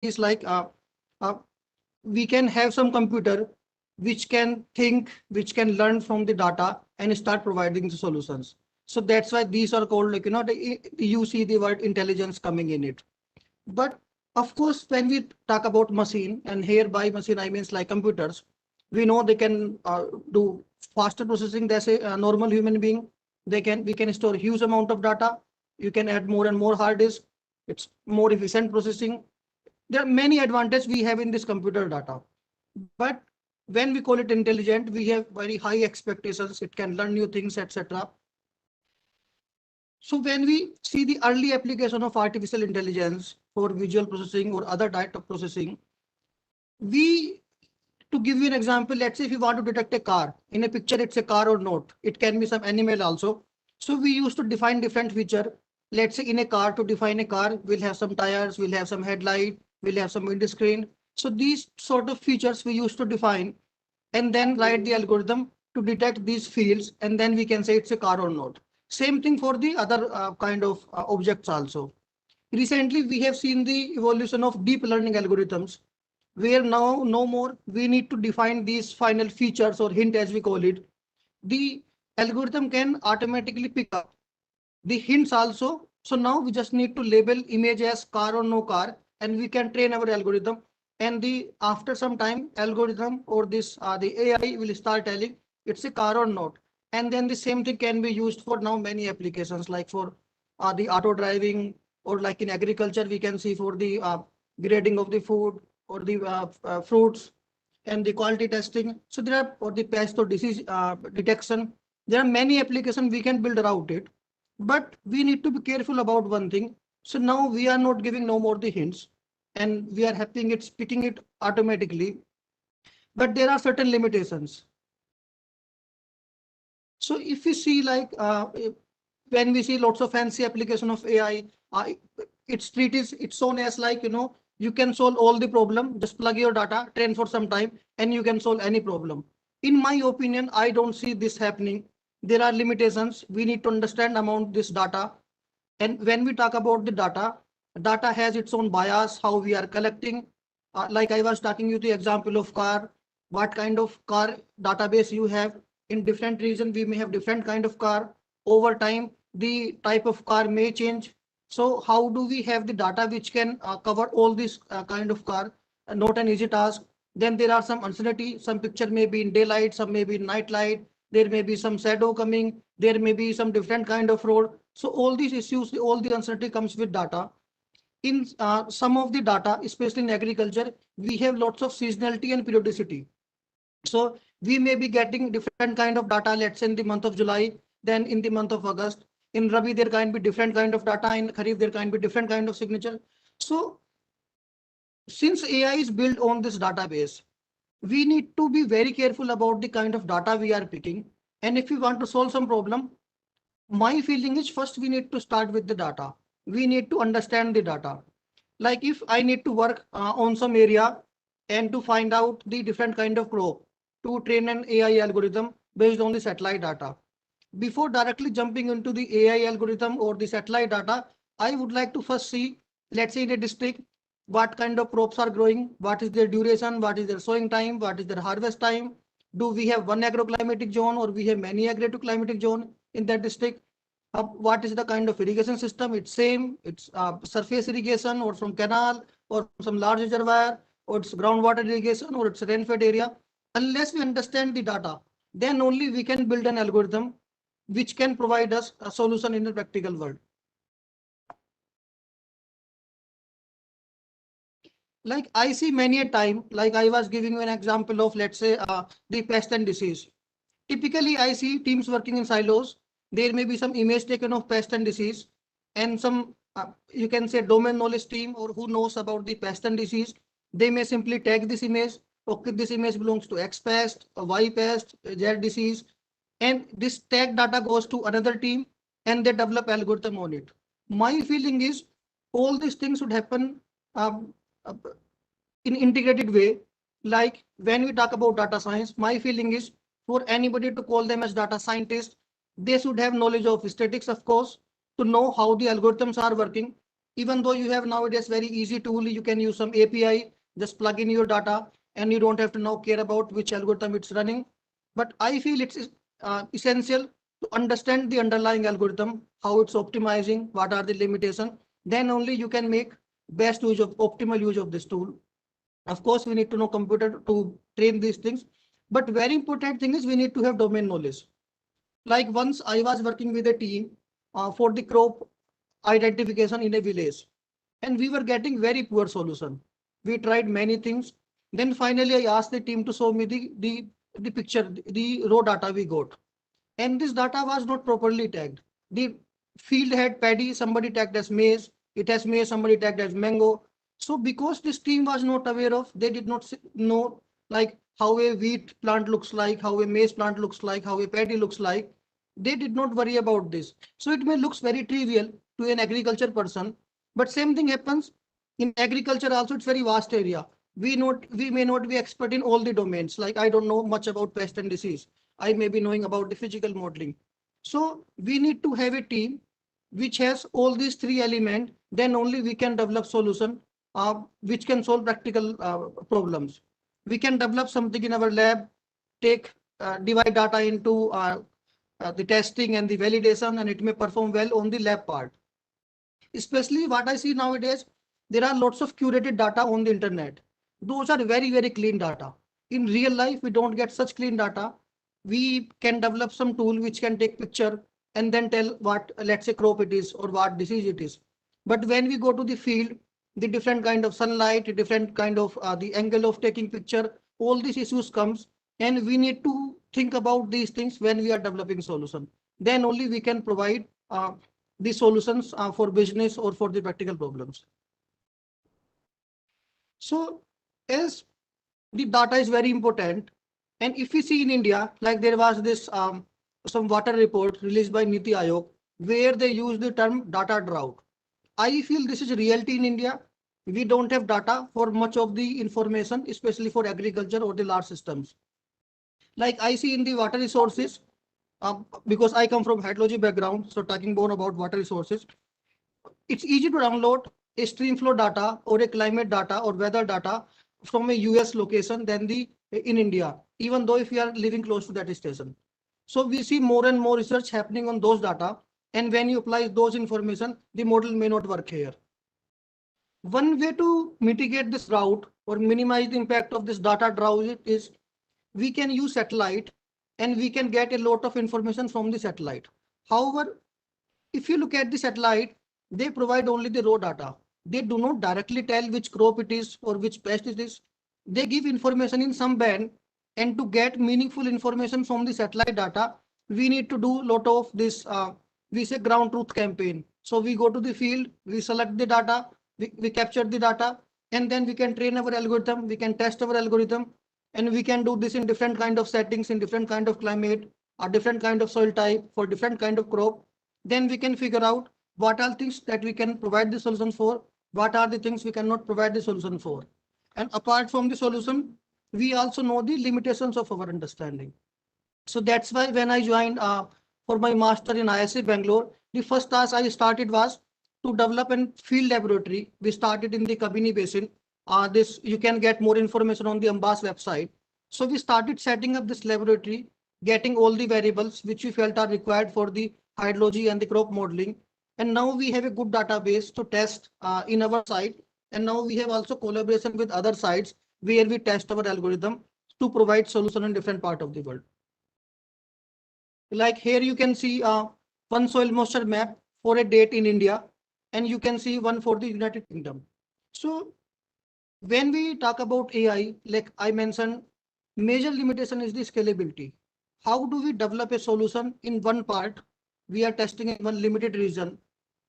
is like uh, we can have some computer which can think, which can learn from the data and start providing the solutions. So that's why these are called like, you see the word intelligence coming in it. But of course, when we talk about machine, and here by machine I means like computers, we know they can do faster processing than a normal human being. We can store huge amount of data. You can add more and more hard disk. It's more efficient processing. There are many advantages we have in this computer data. But when we call it intelligent, we have very high expectations. It can learn new things, etc. So when we see the early application of artificial intelligence for visual processing or other type of processing, we, to give you an example, let's say if you want to detect a car, in a picture it's a car or not, it can be some animal also. So we used to define different feature. Let's say in a car, to define a car, we'll have some tires, we'll have some headlight, we'll have some windscreen. So these sort of features we used to define and then write the algorithm to detect these fields, and then we can say it's a car or not. Same thing for the other kind of objects also. Recently, we have seen the evolution of deep learning algorithms, where now no more we need to define these final features or hint as we call it. The algorithm can automatically pick up the hints also. So now we just need to label image as car or no car, and we can train our algorithm. And the after some time, algorithm or this the AI will start telling it's a car or not. And then the same thing can be used for now many applications, like for the auto driving, or like in agriculture, we can see for the grading of the food or the fruits and the quality testing. So there are, or the pest or disease detection. There are many applications we can build around it, but we need to be careful about one thing. So now we are not giving no more the hints, and we are having it picking it automatically. But there are certain limitations. So if we see like when we see lots of fancy application of AI, it's shown as like, you can solve all the problem, just plug your data, train for some time, and you can solve any problem. In my opinion, I don't see this happening. There are limitations. We need to understand about this data. And when we talk about the data has its own bias, how we are collecting. Like I was talking you the example of car, what kind of car database you have. In different region, we may have different kind of car. Over time, the type of car may change. So how do we have the data which can cover all this kind of car? Not an easy task. Then there are some uncertainty. Some picture may be in daylight, some may be in night light. There may be some shadow coming. There may be some different kind of road. So all these issues, all the uncertainty comes with data. In some of the data, especially in agriculture, we have lots of seasonality and periodicity. So we may be getting different kind of data, let's say in the month of July, then in the month of August. In Rabi, there can be different kind of data. In Kharif, there can be different kind of signature. So since AI is built on this database, we need to be very careful about the kind of data we are picking. And if we want to solve some problem, my feeling is first we need to start with the data. We need to understand the data. Like if I need to work on some area and to find out the different kind of crop to train an AI algorithm based on the satellite data. Before directly jumping into the AI algorithm or the satellite data, I would like to first see, let's say in a district, what kind of crops are growing, what is their duration, what is their sowing time, what is their harvest time. Do we have one agroclimatic zone or we have many agroclimatic zone in that district? What is the kind of irrigation system? It's same, it's surface irrigation or from canal or from some large reservoir, or it's groundwater irrigation or it's a rain-fed area. Unless we understand the data, then only we can build an algorithm which can provide us a solution in the practical world. Like I see many a time, like I was giving you an example of, let's say, the pest and disease. Typically, I see teams working in silos. There may be some image taken of pest and disease, and some, you can say, domain knowledge team or who knows about the pest and disease. They may simply tag this image. Okay, this image belongs to X pest, Y pest, Z disease, and this tag data goes to another team, and they develop algorithm on it. My feeling is all these things should happen um, uh, in integrated way. Like when we talk about data science, my feeling is for anybody to call them as data scientists, they should have knowledge of statistics, of course, to know how the algorithms are working. Even though you have nowadays very easy tool, you can use some API, just plug in your data, and you don't have to now care about which algorithm it's running. But I feel it's essential to understand the underlying algorithm, how it's optimizing, what are the limitations. Then only you can make best use of optimal use of this tool. Of course, we need to know computer to train these things. But very important thing is we need to have domain knowledge. Like once I was working with a team for the crop identification in a village, and we were getting very poor solution. We tried many things. Then finally, I asked the team to show me the picture, the raw data we got, and this data was not properly tagged. The field had paddy, somebody tagged as maize. It has maize, somebody tagged as mango. So because this team was not aware of, they did not know like how a wheat plant looks like, how a maize plant looks like, how a paddy looks like. They did not worry about this. So it may looks very trivial to an agriculture person, but same thing happens in agriculture also. It's very vast area. We may not be expert in all the domains. Like I don't know much about pest and disease. I may be knowing about the physical modeling. So we need to have a team which has all these three elements. Then only we can develop solution which can solve practical problems. We can develop something in our lab, take divide data into the testing and the validation, and it may perform well on the lab part. Especially what I see nowadays, there are lots of curated data on the internet. Those are very, very clean data. In real life, we don't get such clean data. We can develop some tool which can take picture and then tell what, let's say, crop it is or what disease it is. But when we go to the field, the different kind of sunlight, different kind of the angle of taking picture, all these issues comes, and we need to think about these things when we are developing solution. Then only we can provide the solutions for business or for the practical problems. So as the data is very important, and if we see in India, like there was this some water report released by Niti Aayog, where they use the term data drought. I feel this is reality in India. We don't have data for much of the information, especially for agriculture or the large systems. Like I see in the water resources, because I come from hydrology background, so talking more about water resources, it's easy to download a stream flow data or a climate data or weather data from a US location than the in India, even though if we are living close to that station. So we see more and more research happening on those data. And when you apply those information, the model may not work here. One way to mitigate this drought or minimize the impact of this data drought is we can use satellite and we can get a lot of information from the satellite. However, if you look at the satellite, they provide only the raw data. They do not directly tell which crop it is or which pest it is. They give information in some band, and to get meaningful information from the satellite data, we need to do a lot of this, we say ground truth campaign. So we go to the field, we select the data, we capture the data, and then we can train our algorithm, we can test our algorithm, and we can do this in different kind of settings, in different kind of climate, or different kind of soil type, for different kind of crop. Then we can figure out what are things that we can provide the solution for, what are the things we cannot provide the solution for. And apart from the solution, we also know the limitations of our understanding. So that's why when I joined for my master in ISC Bangalore, the first task I started was to develop a field laboratory. We started in the Kabini Basin. This you can get more information on the Ambas website. So we started setting up this laboratory, getting all the variables which we felt are required for the hydrology and the crop modeling. And now we have a good database to test in our site. And now we have also collaboration with other sites where we test our algorithm to provide solution in different part of the world. Like here you can see one soil moisture map for a date in India, and you can see one for the United Kingdom. So when we talk about AI, like I mentioned, major limitation is the scalability. How do we develop a solution in one part? We are testing in one limited region,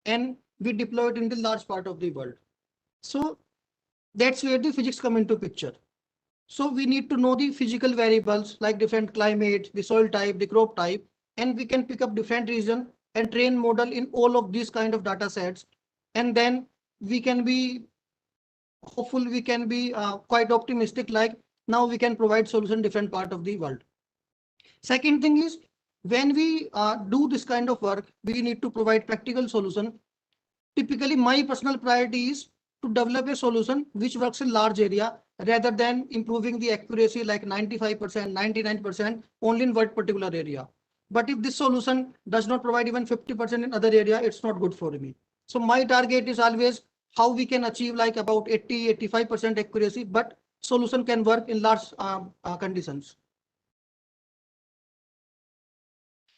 and we deploy it in the large part of the world. So that's where the physics come into picture. So we need to know the physical variables like different climate, the soil type, the crop type, and we can pick up different region and train model in all of these kind of data sets. And then we can be hopeful, we can be quite optimistic, like now we can provide solution different part of the world. Second thing is when we do this kind of work, we need to provide practical solution. typically my personal priority is to develop a solution which works in large area rather than improving the accuracy like 95%, 99% only in one particular area. But if this solution does not provide even 50% in other area, it's not good for me. So my target is always how we can achieve like about 80, 85% accuracy, but solution can work in large conditions.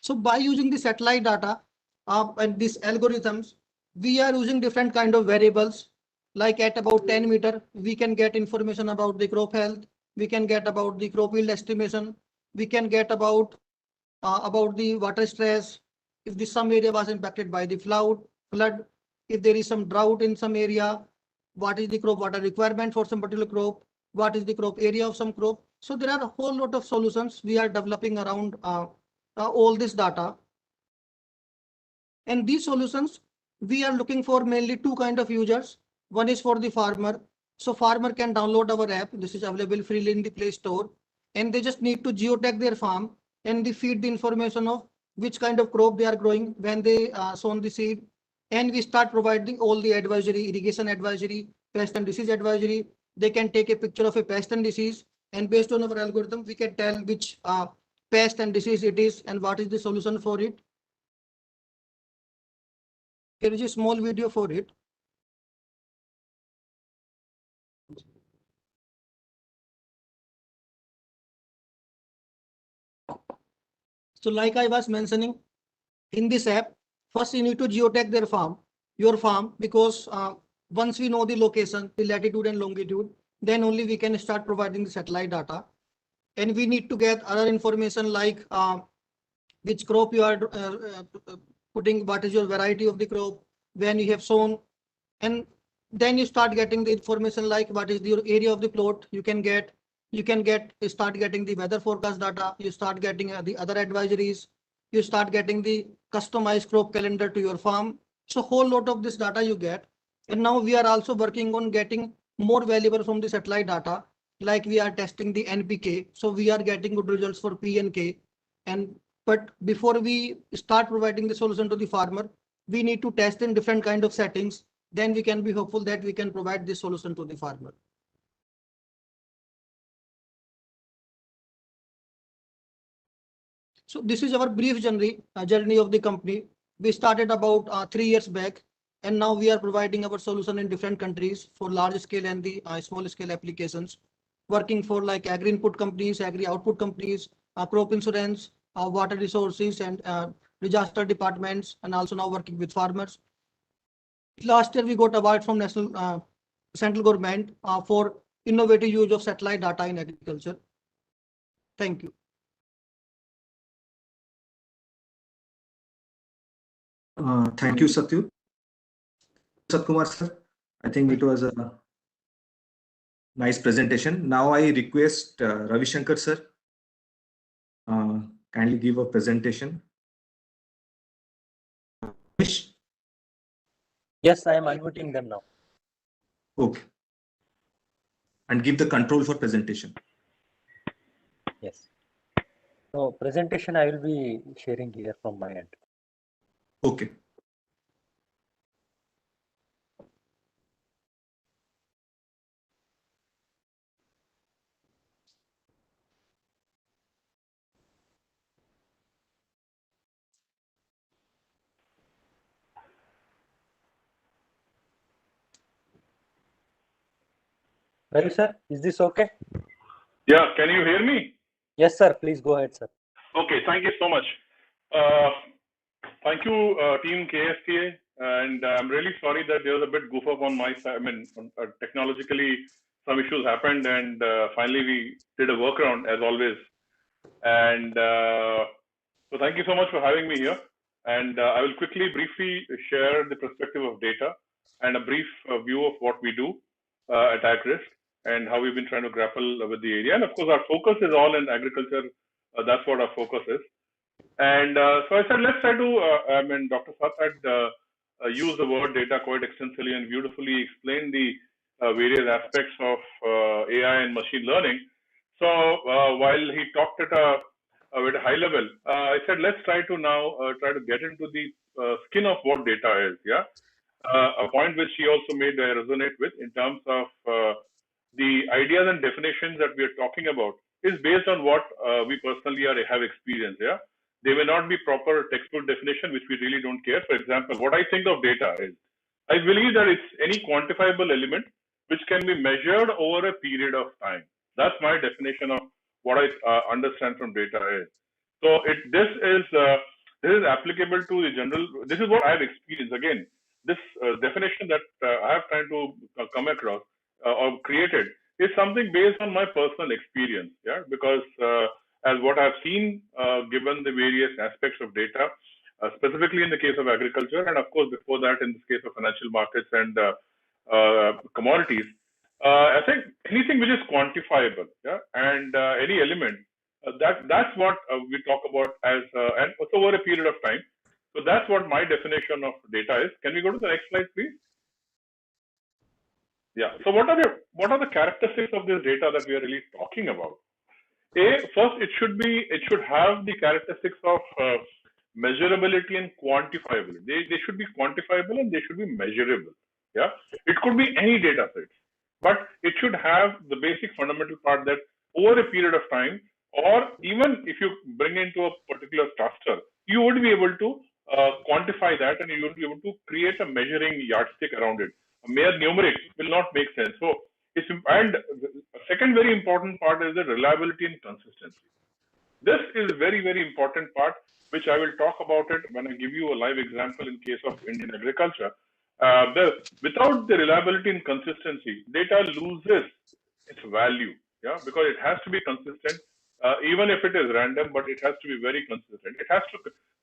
So by using the satellite data and these algorithms, we are using different kind of variables. Like at about 10 meter, we can get information about the crop health. We can get about the crop yield estimation. We can get about the water stress. If the some area was impacted by the flood, if there is some drought in some area, what is the crop water requirement for some particular crop? What is the crop area of some crop? So there are a whole lot of solutions we are developing around all this data. And these solutions, we are looking for mainly two kind of users. One is for the farmer. So farmer can download our app. This is available freely in the Play Store. And they just need to geotag their farm and they feed the information of which kind of crop they are growing when they sown the seed. And we start providing all the advisory, irrigation advisory, pest and disease advisory. They can take a picture of a pest and disease. And based on our algorithm, we can tell which pest and disease it is and what is the solution for it. Here is a small video for it. So like I was mentioning, in this app, first you need to geotag your farm, because once we know the location, the latitude and longitude, then only we can start providing the satellite data. And we need to get other information like which crop you are putting, what is your variety of the crop, when you have sown, and then you start getting the information like what is the area of the plot. You can start getting the weather forecast data. You start getting the other advisories. You start getting the customized crop calendar to your farm. So whole lot of this data you get. And now we are also working on getting more valuable from the satellite data. Like we are testing the NPK. So we are getting good results for P and K. But before we start providing the solution to the farmer, we need to test in different kind of settings. Then we can be hopeful that we can provide this solution to the farmer. So this is our brief journey of the company. We started about 3 years back, and now we are providing our solution in different countries for large scale and the small scale applications, working for like agri input companies, agri output companies, crop insurance, water resources, and disaster departments, and also now working with farmers. Last year we got award from national central government for innovative use of satellite data in agriculture. Thank you. Thank you, Satkumar sir. I think it was a nice presentation. Now I request Ravi Shankar sir, kindly give a presentation. Yes, I am unmuting them now. Okay. And give the control for presentation. Yes. So presentation I will be sharing here from my end. Okay. Well, sir, is this okay? Yeah, can you hear me? Yes, sir. Please go ahead, sir. Okay, thank you so much. Thank you, team KSK. And I'm really sorry that there was a bit goof up on my side. I mean, technologically, some issues happened, and finally we did a workaround as always. And so thank you so much for having me here. And I will quickly, briefly share the perspective of data and a brief view of what we do at AgRisk and how we've been trying to grapple with the area. And of course, our focus is all in agriculture. That's what our focus is. And so I said, let's try to, I mean, Dr. Sat had used the word data quite extensively and beautifully explained the various aspects of AI and machine learning. So while he talked at a very high level, I said, let's try to now try to get into the skin of what data is. Yeah. a point which she also made I resonate with in terms of the ideas and definitions that we are talking about is based on what we personally have experienced. Yeah, they may not be proper textbook definition, which we really don't care. For example, what I think of data is, I believe that it's any quantifiable element which can be measured over a period of time. That's my definition of what I understand from data is. So this is applicable to the general. This is what I have experienced. Again, this definition that I have tried to come across or created is something based on my personal experience. Yeah, because as what I've seen, given the various aspects of data, specifically in the case of agriculture, and of course before that in this case of financial markets and commodities, I think anything which is quantifiable, yeah, and any element that's what we talk about as and it's over a period of time. So that's what my definition of data is. Can we go to the next slide, please? Yeah. So what are the characteristics of this data that we are really talking about? First, it should have the characteristics of measurability and quantifiability. They should be quantifiable and they should be measurable. Yeah. It could be any data set, but it should have the basic fundamental part that over a period of time, or even if you bring into a particular cluster, you would be able to quantify that, and you would be able to create a measuring yardstick around it. A mere numeric will not make sense. So and a second very important part is the reliability and consistency. This is a very, very important part, which I will talk about it when I give you a live example in case of Indian agriculture. Without the reliability and consistency, data loses its value. Yeah, because it has to be consistent, even if it is random, but it has to be very consistent.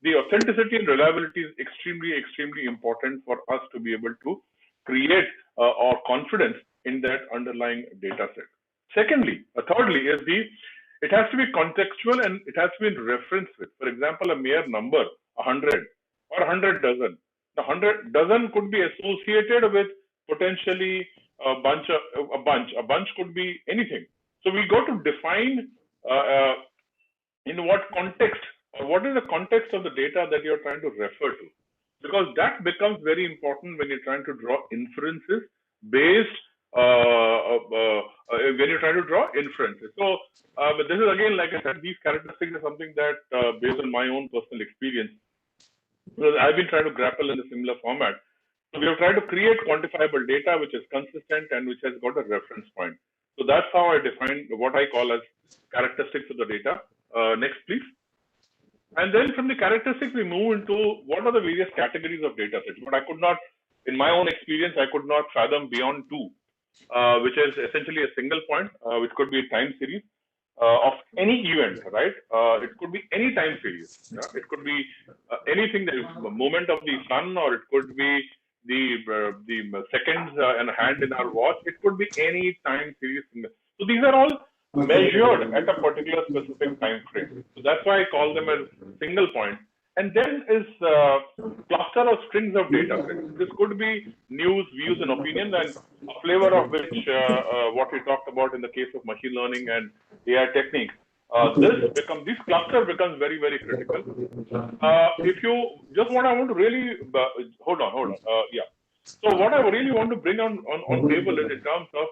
The authenticity and reliability is extremely, extremely important for us to be able to create or confidence in that underlying data set. Thirdly, it has to be contextual and it has to be in reference with. For example, a mere number, 100 or 100 dozen. The 100 dozen could be associated with potentially a bunch. A bunch could be anything. So we got to define in what context, or what is the context of the data that you're trying to refer to, because that becomes very important when you're trying to draw inferences based when you're trying to draw inferences. So but this is again, like I said, these characteristics are something that based on my own personal experience, because I've been trying to grapple in a similar format. So we have tried to create quantifiable data which is consistent and which has got a reference point. So that's how I define what I call as characteristics of the data. Next, please. And then from the characteristics, we move into what are the various categories of data sets. But I could not, in my own experience, I could not fathom beyond two, which is essentially a single point, which could be a time series of any event, right? It could be any time series. Yeah? It could be anything that is the movement of the sun, or it could be the seconds and a hand in our watch. It could be any time series. So these are all measured at a particular specific time frame. So that's why I call them a single point. And then is cluster of strings of data sets. This could be news, views, and opinions, and a flavor of which what we talked about in the case of machine learning and AI techniques. This cluster becomes very, very critical. If you just I want to really hold on. Yeah. So what I really want to bring on table is in terms of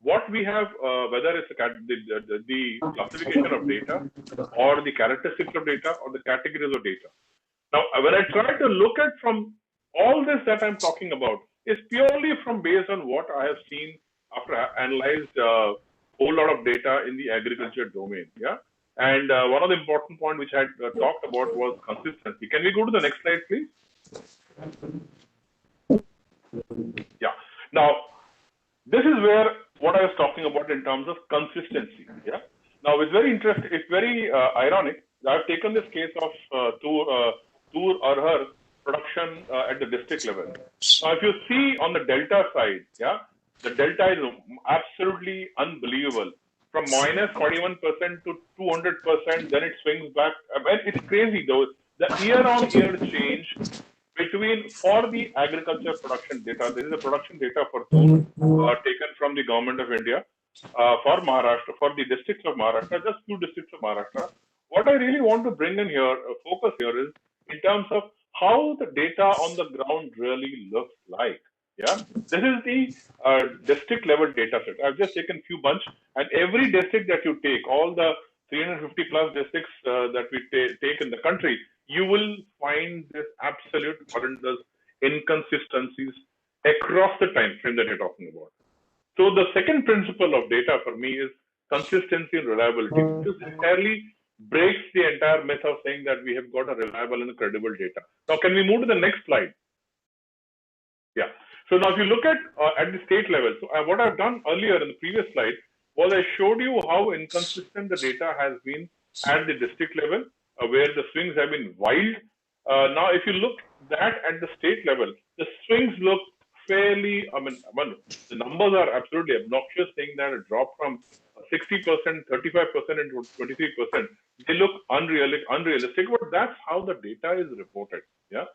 what we have, whether it's the classification of data, or the characteristics of data, or the categories of data. Now, when I try to look at from all this that I'm talking about, is purely from based on what I have seen after I analyzed a whole lot of data in the agriculture domain. Yeah. And one of the important points which I talked about was consistency. Can we go to the next slide, please? Yeah. Now, this is where what I was talking about in terms of consistency. Yeah. Now, it's very interesting. It's very ironic. I've taken this case of Tur Arhar production at the district level. Now, if you see on the delta side, yeah, the delta is absolutely unbelievable. From minus 41% to 200%, then it swings back. I mean, it's crazy though. The year-on-year change between for the agriculture production data. This is the production data for Tur taken from the government of India for Maharashtra, for the districts of Maharashtra, just 2 districts of Maharashtra. What I really want to bring in here, focus here is in terms of how the data on the ground really looks like. Yeah, this is the district level data set. I've just taken few bunch, and every district that you take, all the 350 plus districts that we take in the country, you will find this absolute horrendous inconsistencies across the time frame that you're talking about. So the second principle of data for me is consistency and reliability. This entirely breaks the entire myth of saying that we have got a reliable and credible data. Now, can we move to the next slide? Yeah. So now if you look at the state level, so what I've done earlier in the previous slide was I showed you how inconsistent the data has been at the district level, where the swings have been wild. Now, if you look that at the state level, the swings look fairly, the numbers are absolutely obnoxious, saying that a drop from 60%, 35% into 23%. They look unrealistic, but that's how the data is reported. Yeah.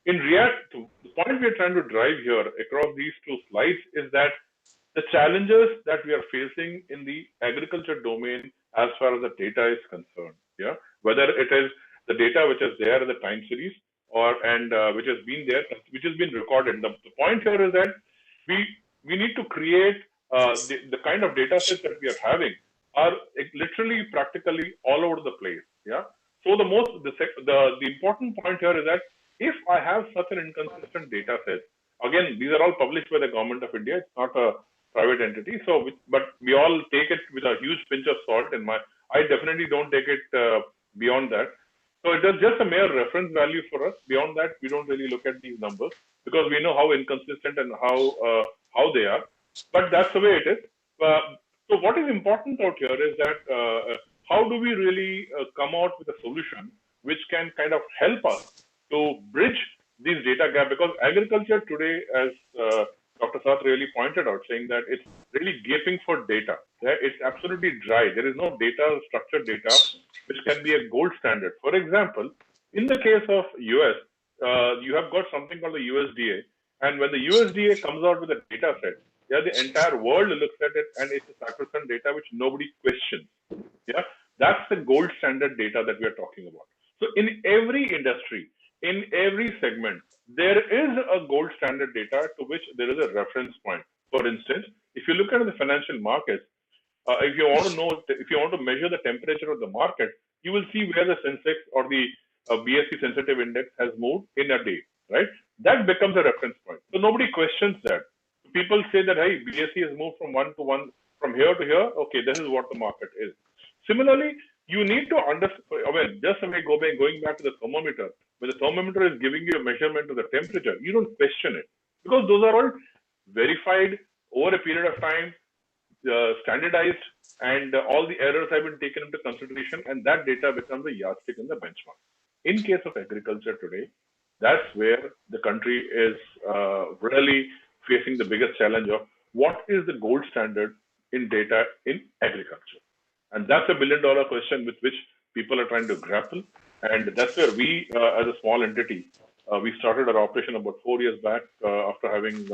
In reality, the point we are trying to drive here across these two slides is that the challenges that we are facing in the agriculture domain as far as the data is concerned, yeah, whether it is the data which is there in the time series or which has been there, which has been recorded. The point here is that we need to create the kind of data sets that we are having are literally practically all over the place. Yeah. So the important point here is that if I have such an inconsistent data set, again, these are all published by the government of India. It's not a private entity. So, but we all take it with a huge pinch of salt. I definitely don't take it beyond that. So it is just a mere reference value for us. Beyond that, we don't really look at these numbers because we know how inconsistent and how they are. But that's the way it is. So what is important out here is that how do we really come out with a solution which can kind of help us to bridge these data gap, because agriculture today, as Dr. Sat really pointed out, saying that it's really gaping for data. Yeah? It's absolutely dry. There is no data, structured data, which can be a gold standard. For example, in the case of US, you have got something called the USDA, and when the USDA comes out with a data set, yeah, the entire world looks at it, and it's a sacrosanct data which nobody questions. Yeah, that's the gold standard data that we are talking about. So in every industry, in every segment, there is a gold standard data to which there is a reference point. For instance, if you look at the financial markets, if you want to know, if you want to measure the temperature of the market, you will see where the Sensex or the BSE sensitive index has moved in a day, right? That becomes a reference point. So nobody questions that. People say that, hey, BSE has moved from 1 to 1, from here to here. Okay, this is what the market is. Similarly, you need to understand, just going back to the thermometer, when the thermometer is giving you a measurement of the temperature, you don't question it because those are all verified over a period of time, standardized, and all the errors have been taken into consideration, and that data becomes a yardstick and the benchmark. In case of agriculture today, that's where the country is really facing the biggest challenge of what is the gold standard in data in agriculture. And that's a $1 billion question with which people are trying to grapple. And that's where we, as a small entity, we started our operation about 4 years back after having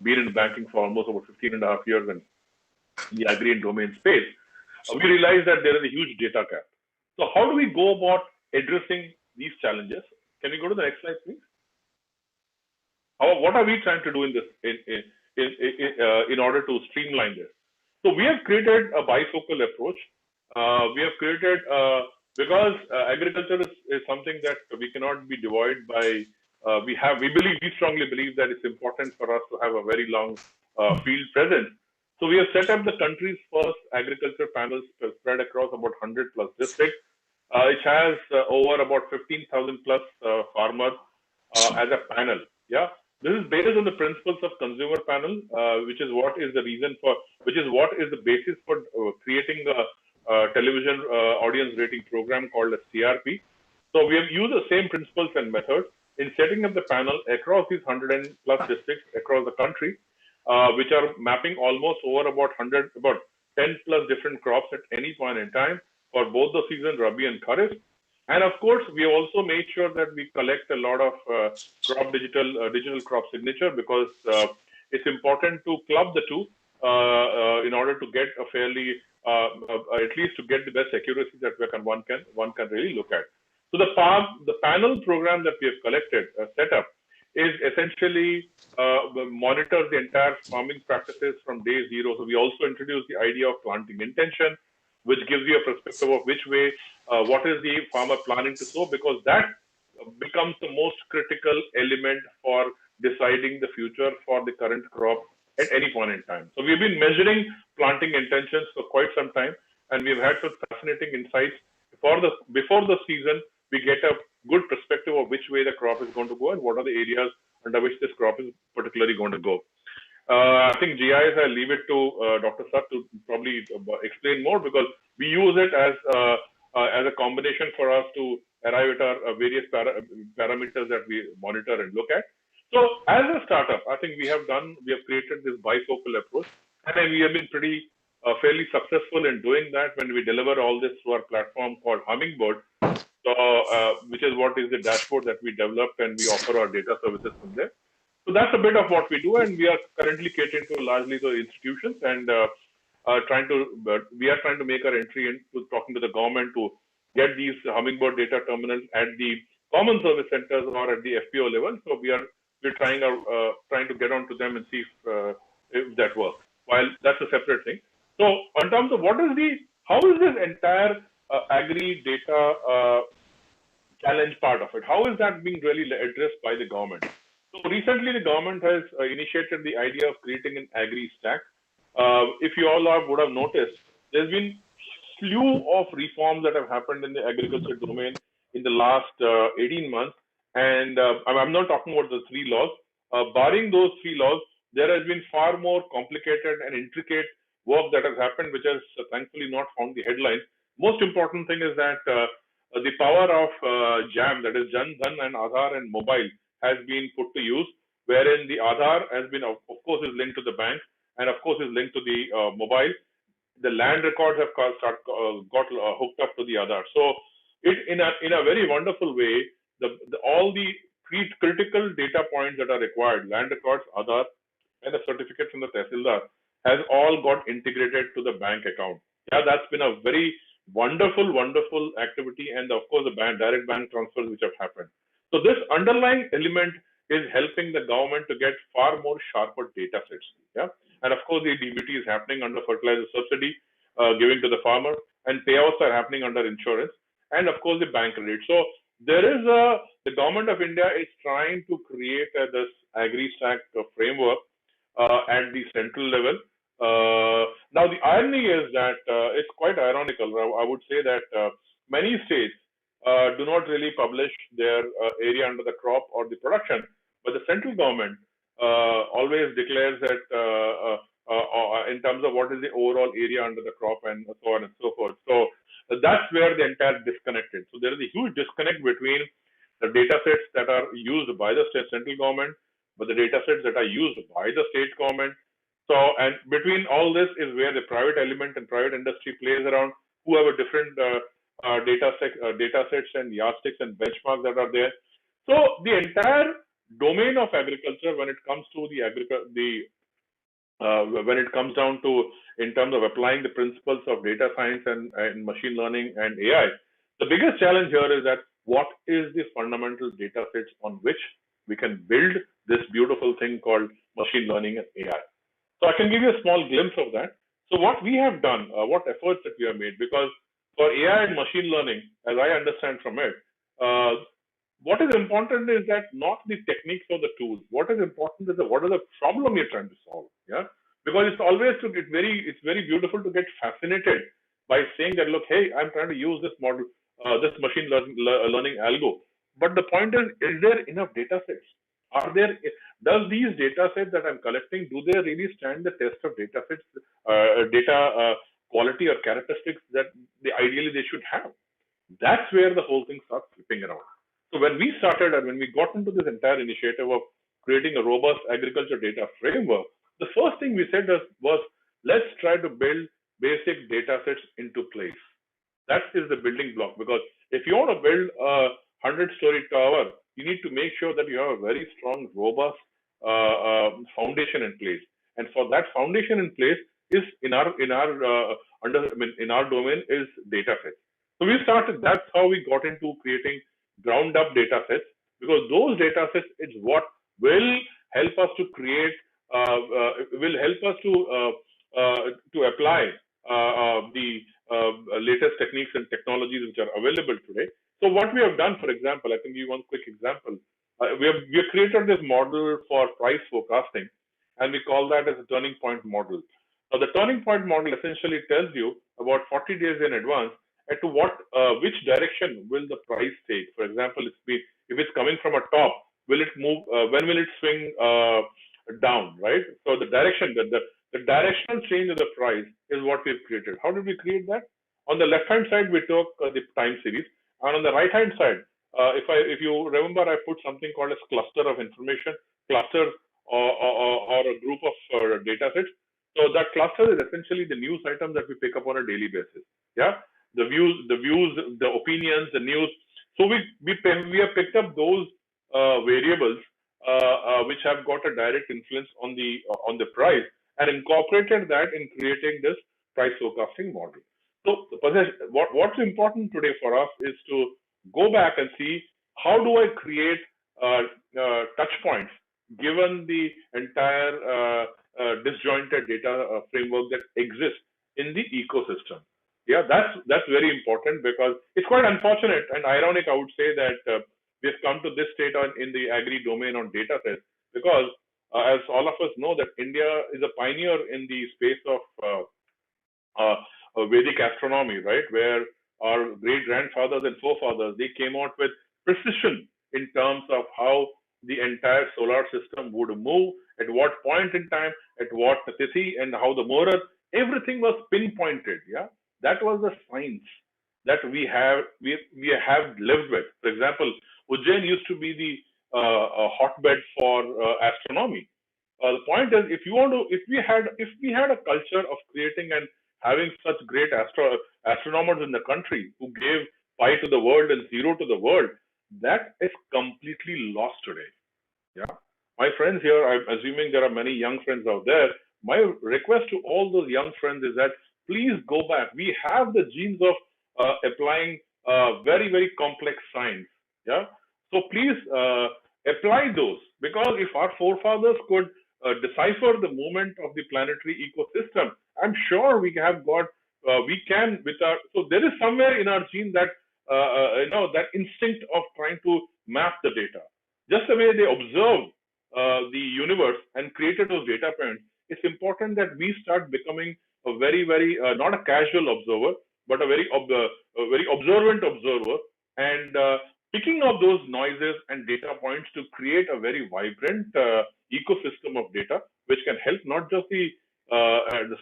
been in banking for almost about 15 and a half years in the agri and domain space. We realized that there is a huge data gap. So how do we go about addressing these challenges? Can we go to the next slide, please? What are we trying to do in this in order to streamline this? So we have created a bifocal approach. We have created because agriculture is something that we cannot be devoid by. We strongly believe that it's important for us to have a very long field presence. So we have set up the country's first agriculture panels spread across about 100 plus districts. It has over about 15,000 plus farmers as a panel. Yeah. This is based on the principles of consumer panel, which is what is the basis for creating a television audience rating program called a CRP. So we have used the same principles and methods in setting up the panel across these 100 plus districts across the country, which are mapping almost over about 10 plus different crops at any point in time for both the season, Rabi and Kharif. And of course, we also made sure that we collect a lot of crop digital crop signature, because it's important to club the two in order to get a fairly, at least to get the best accuracy that one can really look at. So the panel program that we have collected, set up, is essentially monitors the entire farming practices from day zero. So we also introduced the idea of planting intention, which gives you a perspective of which way, what is the farmer planning to sow, because that becomes the most critical element for deciding the future for the current crop at any point in time. So we've been measuring planting intentions for quite some time, and we've had some fascinating insights. Before the season, we get a good perspective of which way the crop is going to go and what are the areas under which this crop is particularly going to go. I think GIS, I'll leave it to Dr. Sat to probably explain more, because we use it as a combination for us to arrive at our various parameters that we monitor and look at. So as a startup, I think we have created this bifocal approach, and we have been pretty fairly successful in doing that when we deliver all this through our platform called Hummingbird, which is what is the dashboard that we developed, and we offer our data services from there. So that's a bit of what we do, and we are currently catering to largely the institutions, and we are trying to make our entry into talking to the government to get these Hummingbird data terminals at the common service centers or at the FPO level. So we're trying to get onto them and see if that works. While that's a separate thing. So in terms of how is this entire agri data challenge part of it? How is that being really addressed by the government? So recently, the government has initiated the idea of creating an agri stack. If you all would have noticed, there's been slew of reforms that have happened in the agriculture domain in the last 18 months. And I'm not talking about the 3 laws. Barring those 3 laws, there has been far more complicated and intricate work that has happened, which has thankfully not found the headlines. Most important thing is that the power of JAM, that is Jan Dhan and Aadhaar and mobile, has been put to use, wherein the Aadhaar has been, of course, is linked to the bank, and of course is linked to the mobile. The land records have got hooked up to the Aadhaar. So in a very wonderful way, all the critical data points that are required, land records, Aadhaar, and the certificate from the Tehsildar, has all got integrated to the bank account. Yeah, that's been a very wonderful activity, and of course the direct bank transfers which have happened. So this underlying element is helping the government to get far more sharper data sets. Yeah, and of course the DBT is happening under fertilizer subsidy, giving to the farmer, and payouts are happening under insurance, and of course the bank rate. So there is the government of India is trying to create this agri stack framework at the central level. Now the irony is that it's quite ironical. I would say that many states do not really publish their area under the crop or the production, but the central government always declares that in terms of what is the overall area under the crop and so on and so forth. So that's where the entire disconnect is. So there is a huge disconnect between the data sets that are used by the central government, but the data sets that are used by the state government. So, and between all this is where the private element and private industry plays around, who have a different data sets and yardsticks and benchmarks that are there. So the entire domain of agriculture, when it comes to when it comes down to in terms of applying the principles of data science and machine learning and AI, the biggest challenge here is that what is the fundamental data sets on which we can build this beautiful thing called machine learning and AI. So I can give you a small glimpse of that. So what we have done, what efforts that we have made, because for AI and machine learning, as I understand from it, what is important is that not the techniques or the tools. What is important is what is the problem you're trying to solve. Yeah, because it's always it's very beautiful to get fascinated by saying that, look, hey, I'm trying to use this model, this machine learning algo. But the point is there enough data sets? Does these data sets that I'm collecting, do they really stand the test of data sets, data quality or characteristics that ideally they should have? That's where the whole thing starts flipping around. So when we started and when we got into this entire initiative of creating a robust agriculture data framework, the first thing we said was let's try to build basic data sets into place. That is the building block, because if you want to build a 100-story tower, you need to make sure that you have a very strong, robust foundation in place. And for that foundation in place is in our domain is data sets. So we started, that's how we got into creating ground up data sets, because those data sets is what will help us to create, will help us to apply the latest techniques and technologies which are available today. So what we have done, for example, I can give you one quick example. We have created this model for price forecasting, and we call that as a turning point model. Now, the turning point model essentially tells you about 40 days in advance as to which direction will the price take. For example, if it's coming from a top, will it move? When will it swing down? Right. So the direction, the directional change of the price is what we've created. How did we create that? On the left-hand side, we took the time series, and on the right-hand side, if you remember, I put something called as cluster of information, cluster or a group of data sets. So that cluster is essentially the news items that we pick up on a daily basis. Yeah, the views, the opinions, the news. So we have picked up those variables which have got a direct influence on the price, and incorporated that in creating this price forecasting model. So what's important today for us is to go back and see how do I create touch points given the entire disjointed data framework that exists in the ecosystem. Yeah, that's very important, because it's quite unfortunate and ironic, I would say, that we've come to this state in the agri domain on data sets, because as all of us know, that India is a pioneer in the space of Vedic astronomy, right, where our great grandfathers and forefathers, they came out with precision in terms of how the entire solar system would move, at what point in time, at what tithi, and how the Muhurat, everything was pinpointed. Yeah, that was the science that we have lived with. For example, Ujjain used to be the hotbed for astronomy. The point is, if we had a culture of creating and having such great astronomers in the country who gave pi to the world and 0 to the world, that is completely lost today. Yeah, my friends here, I'm assuming there are many young friends out there. My request to all those young friends is that please go back. We have the genes of applying very, very complex science. Yeah, so please apply those, because if our forefathers could decipher the movement of the planetary ecosystem, I'm sure we have got, we can with our, so there is somewhere in our gene that, that instinct of trying to map the data. Just the way they observed the universe and created those data points, it's important that we start becoming a very, very, not a casual observer, but a very observant observer, and picking up those noises and data points to create a very vibrant ecosystem of data, which can help not just the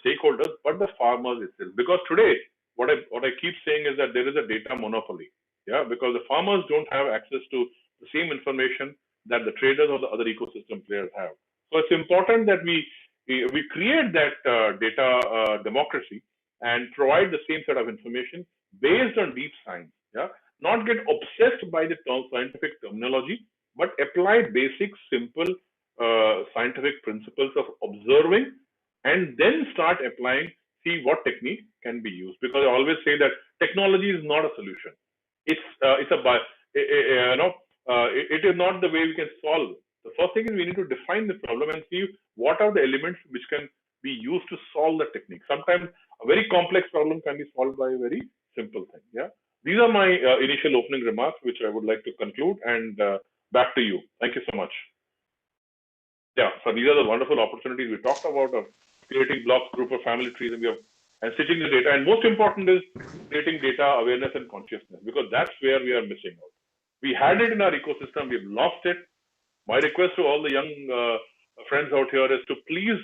stakeholders, but the farmers itself. Because today, what I keep saying is that there is a data monopoly. Yeah, because the farmers don't have access to the same information that the traders or the other ecosystem players have. So it's important that we create that data democracy and provide the same set of information based on deep science. Yeah, not get obsessed by the scientific terminology, but apply basic, simple scientific principles of observing, and then start applying. See what technique can be used. Because I always say that technology is not a solution. It is not the way we can solve. The first thing is we need to define the problem and see what are the elements which can be used to solve the technique. Sometimes a very complex problem can be solved by a very simple thing. Yeah, these are my initial opening remarks, which I would like to conclude, and back to you. Thank you so much. Yeah, so these are the wonderful opportunities we talked about of creating blocks, group of family trees, and stitching the data. And most important is creating data awareness and consciousness, because that's where we are missing out. We had it in our ecosystem, we've lost it. My request to all the young friends out here is to please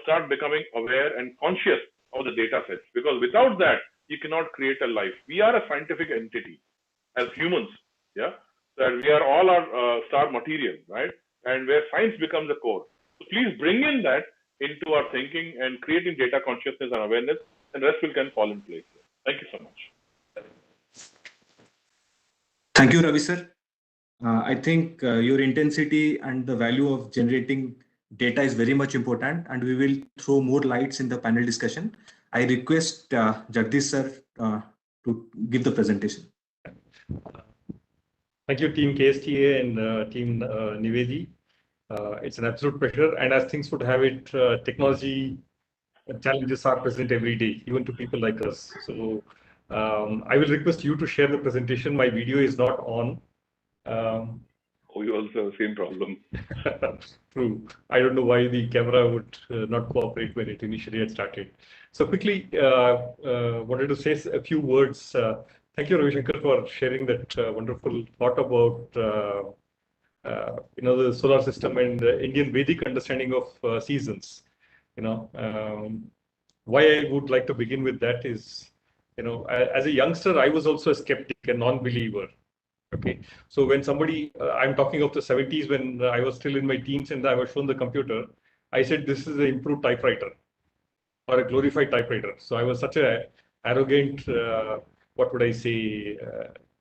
start becoming aware and conscious of the data sets, because without that, you cannot create a life. We are a scientific entity as humans, yeah, that we are all our star material, right? And where science becomes the core. So please bring in that into our thinking and creating data consciousness and awareness, and rest will can fall in place. Thank you so much. Thank you, Ravi sir. I think your intensity and the value of generating data is very much important, and we will throw more lights in the panel discussion. I request Jagdish sir to give the presentation. Thank you, Team KSTA and Team Nivedi. It's an absolute pleasure. And as things would have it, technology challenges are present every day, even to people like us. So I will request you to share the presentation. My video is not on. We also have the same problem. True. I don't know why the camera would not cooperate when it initially had started. So quickly, wanted to say a few words. Thank you, Ravi Shankar, for sharing that wonderful thought about the solar system and Indian Vedic understanding of seasons. Why I would like to begin with that is, as a youngster, I was also a skeptic, a non-believer. Okay, so when somebody, I'm talking of the 70s when I was still in my teens and I was shown the computer, I said, this is an improved typewriter or a glorified typewriter. So I was such a arrogant, what would I say,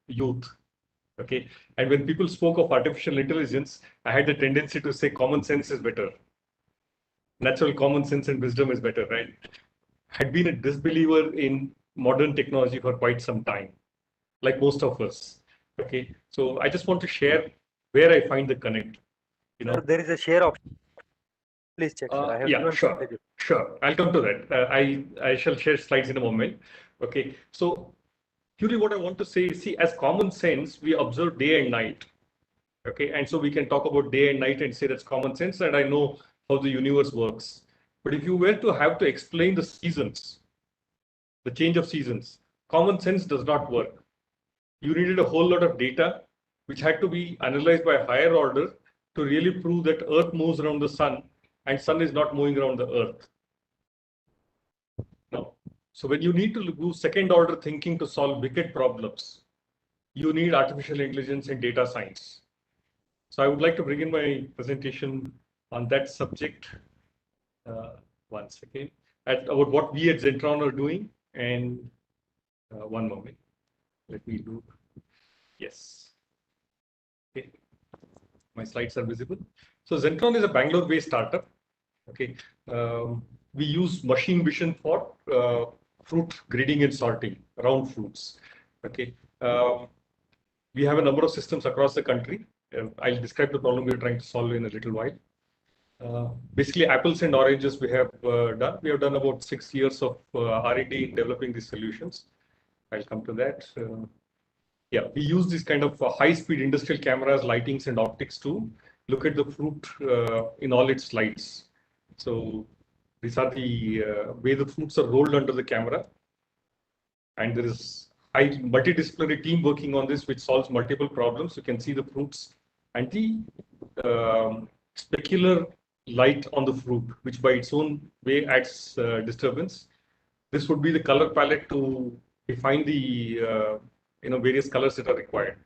youth. Okay, and when people spoke of artificial intelligence, I had the tendency to say common sense is better. Natural common sense and wisdom is better, right? Had been a disbeliever in modern technology for quite some time, like most of us. Okay, so I just want to share where I find the connect. There is a share option. Please check. Sir. I have Yeah, sure. I'll come to that. I shall share slides in a moment. Okay, so purely what I want to say is, see, as common sense, we observe day and night. Okay, and so we can talk about day and night and say that's common sense, and I know how the universe works. But if you were to have to explain the seasons, the change of seasons, common sense does not work. You needed a whole lot of data, which had to be analyzed by a higher order to really prove that Earth moves around the sun and sun is not moving around the Earth. No. So when you need to do second order thinking to solve wicked problems, you need artificial intelligence and data science. So I would like to begin my presentation on that subject. One second, about what we at Zentron are doing. And one moment, let me do. Yes. Okay. My slides are visible. So Zentron is a Bangalore-based startup. Okay. We use machine vision for fruit grading and sorting around fruits. Okay. We have a number of systems across the country. I'll describe the problem we're trying to solve in a little while. Basically, apples and oranges we have done. We have done about 6 years of R&D in developing these solutions. I'll come to that. Yeah, we use this kind of high-speed industrial cameras, lightings, and optics to look at the fruit in all its lights. So these are the way the fruits are rolled under the camera. And there is a multidisciplinary team working on this, which solves multiple problems. You can see the fruits and the specular light on the fruit, which by its own way adds disturbance. This would be the color palette to define the various colors that are required.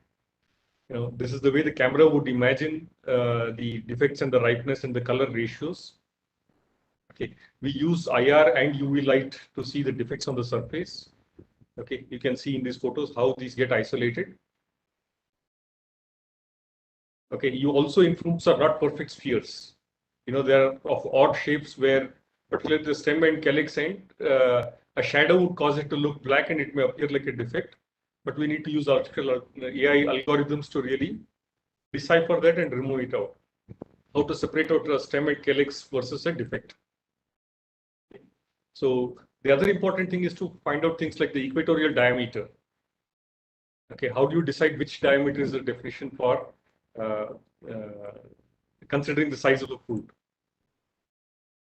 This is the way the camera would imagine the defects and the ripeness and the color ratios. Okay, we use IR and UV light to see the defects on the surface. Okay, you can see in these photos how these get isolated. Okay, you also in fruits are not perfect spheres. They are of odd shapes where, particularly the stem and calyx end, a shadow would cause it to look black and it may appear like a defect. But we need to use artificial AI algorithms to really decipher that and remove it out. How to separate out a stem and calyx versus a defect. So the other important thing is to find out things like the equatorial diameter. Okay, how do you decide which diameter is the definition for considering the size of the fruit?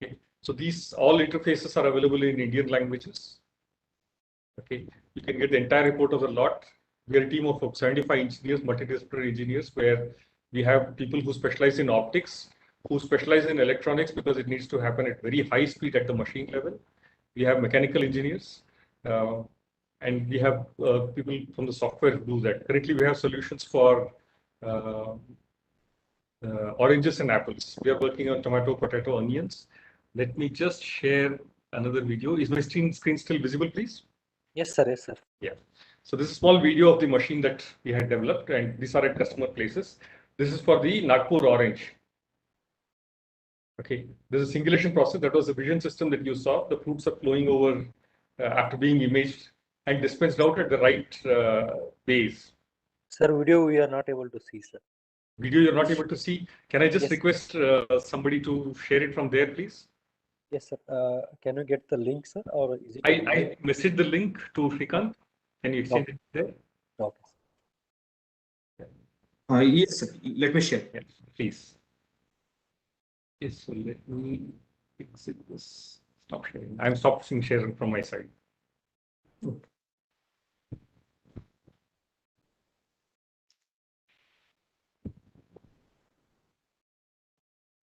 Okay, so these all interfaces are available in Indian languages. Okay, you can get the entire report of the lot. We are a team of 75 engineers, multidisciplinary engineers, where we have people who specialize in optics, who specialize in electronics because it needs to happen at very high speed at the machine level. We have mechanical engineers, and we have people from the software who do that. Currently, we have solutions for oranges and apples. We are working on tomato, potato, onions. Let me just share another video. Is my screen still visible, please? Yes, sir. Yes, sir. Yeah. So this is a small video of the machine that we had developed, and these are at customer places. This is for the Nagpur orange. Okay, there's a singulation process. That was the vision system that you saw. The fruits are flowing over after being imaged. and dispensed out at the right base. Sir, video we are not able to see, sir. Video you're not able to see. Can I just Yes. request somebody to share it from there, please? Yes, sir. Can you get the link, sir, or is it? I messaged the link to Shrikant. Can you extend it there? Okay. Yes, sir. Let me share. Yes, please. Yes, so let me exit this. Stop sharing. I'm stopping sharing from my side.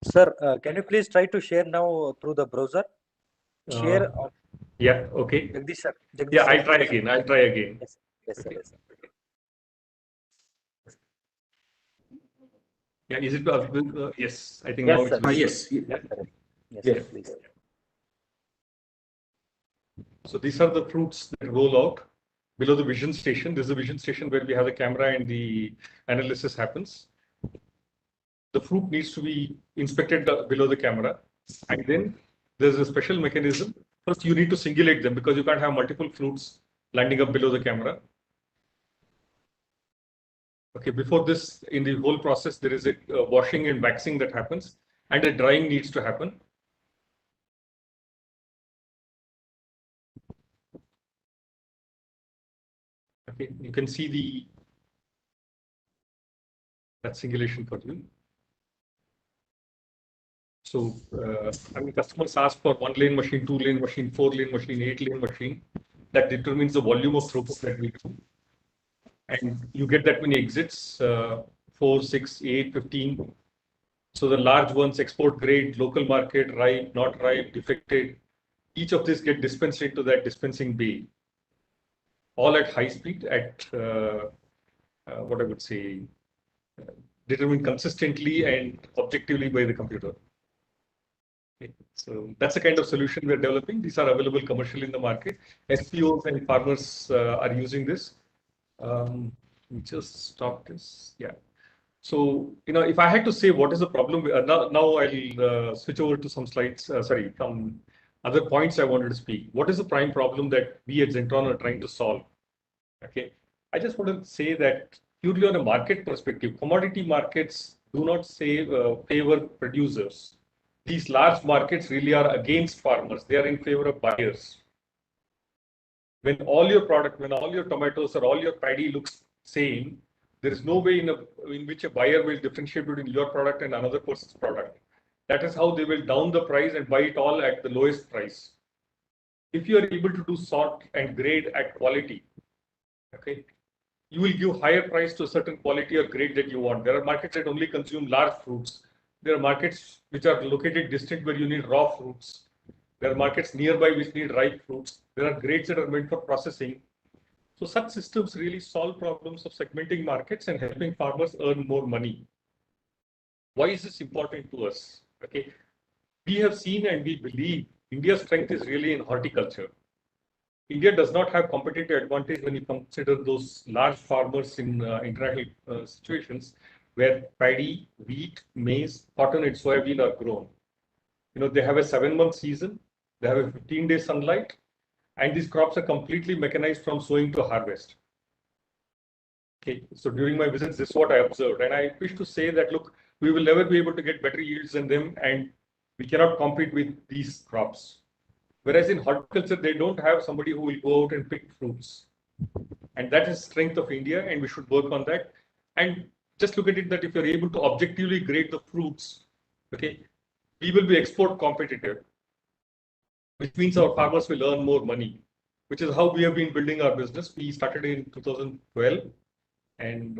Sir, can you please try to share now through the browser? Share. Yeah, okay. Jagdish sir. Jagdish Yeah, sir. I'll try again. I'll try again. Yes, yes, sir. Yes, sir. Yeah, is it? Yes, I think Yes, now it's sir. visible. Yes. Yes, Yes. sir, please. So these are the fruits that roll out below the vision station. This is a vision station where we have the camera and the analysis happens. The fruit needs to be inspected below the camera, and then there's a special mechanism. First, you need to singulate them because you can't have multiple fruits landing up below the camera. Okay, before this, in the whole process, there is a washing and waxing that happens, and a drying needs to happen. Okay, you can see that singulation for you. So, I mean, customers ask for 1-lane machine, 2-lane machine, 4-lane machine, 8-lane machine. That determines the volume of throughput that we do. And you get that many exits, 4, 6, 8, 15. So the large ones, export grade, local market, ripe, not ripe, defected. Each of these get dispensed into that dispensing bay. All at high speed, at what I would say, determined consistently and objectively by the computer. Okay. So that's the kind of solution we're developing. These are available commercially in the market. SPOs and farmers are using this. We just stop this. Yeah. So, if I had to say what is the problem, now I'll switch over to some slides, some other points I wanted to speak. What is the prime problem that we at Zentron are trying to solve? Okay. I just want to say that purely on a market perspective, commodity markets do not favor producers. These large markets really are against farmers. They are in favor of buyers. When all your tomatoes or all your paddy looks same, there is no way in which a buyer will differentiate between your product and another person's product. That is how they will down the price and buy it all at the lowest price. If you are able to do sort and grade at quality, okay, you will give higher price to a certain quality or grade that you want. There are markets that only consume large fruits. There are markets which are located distant where you need raw fruits. There are markets nearby which need ripe fruits. There are grades that are meant for processing. So such systems really solve problems of segmenting markets and helping farmers earn more money. Why is this important to us? Okay, we have seen and we believe India's strength is really in horticulture. India does not have competitive advantage when you consider those large farmers in international situations where paddy, wheat, maize, cotton, and soybean are grown. They have a 7-month season. They have a 15-day sunlight. And these crops are completely mechanized from sowing to harvest. Okay, so during my visits, this is what I observed. And I wish to say that, look, we will never be able to get better yields than them, and we cannot compete with these crops. Whereas in horticulture, they don't have somebody who will go out and pick fruits. And that is the strength of India, and we should work on that. And just look at it that if you're able to objectively grade the fruits, okay, we will be export competitive, which means our farmers will earn more money, which is how we have been building our business. We started in 2012, and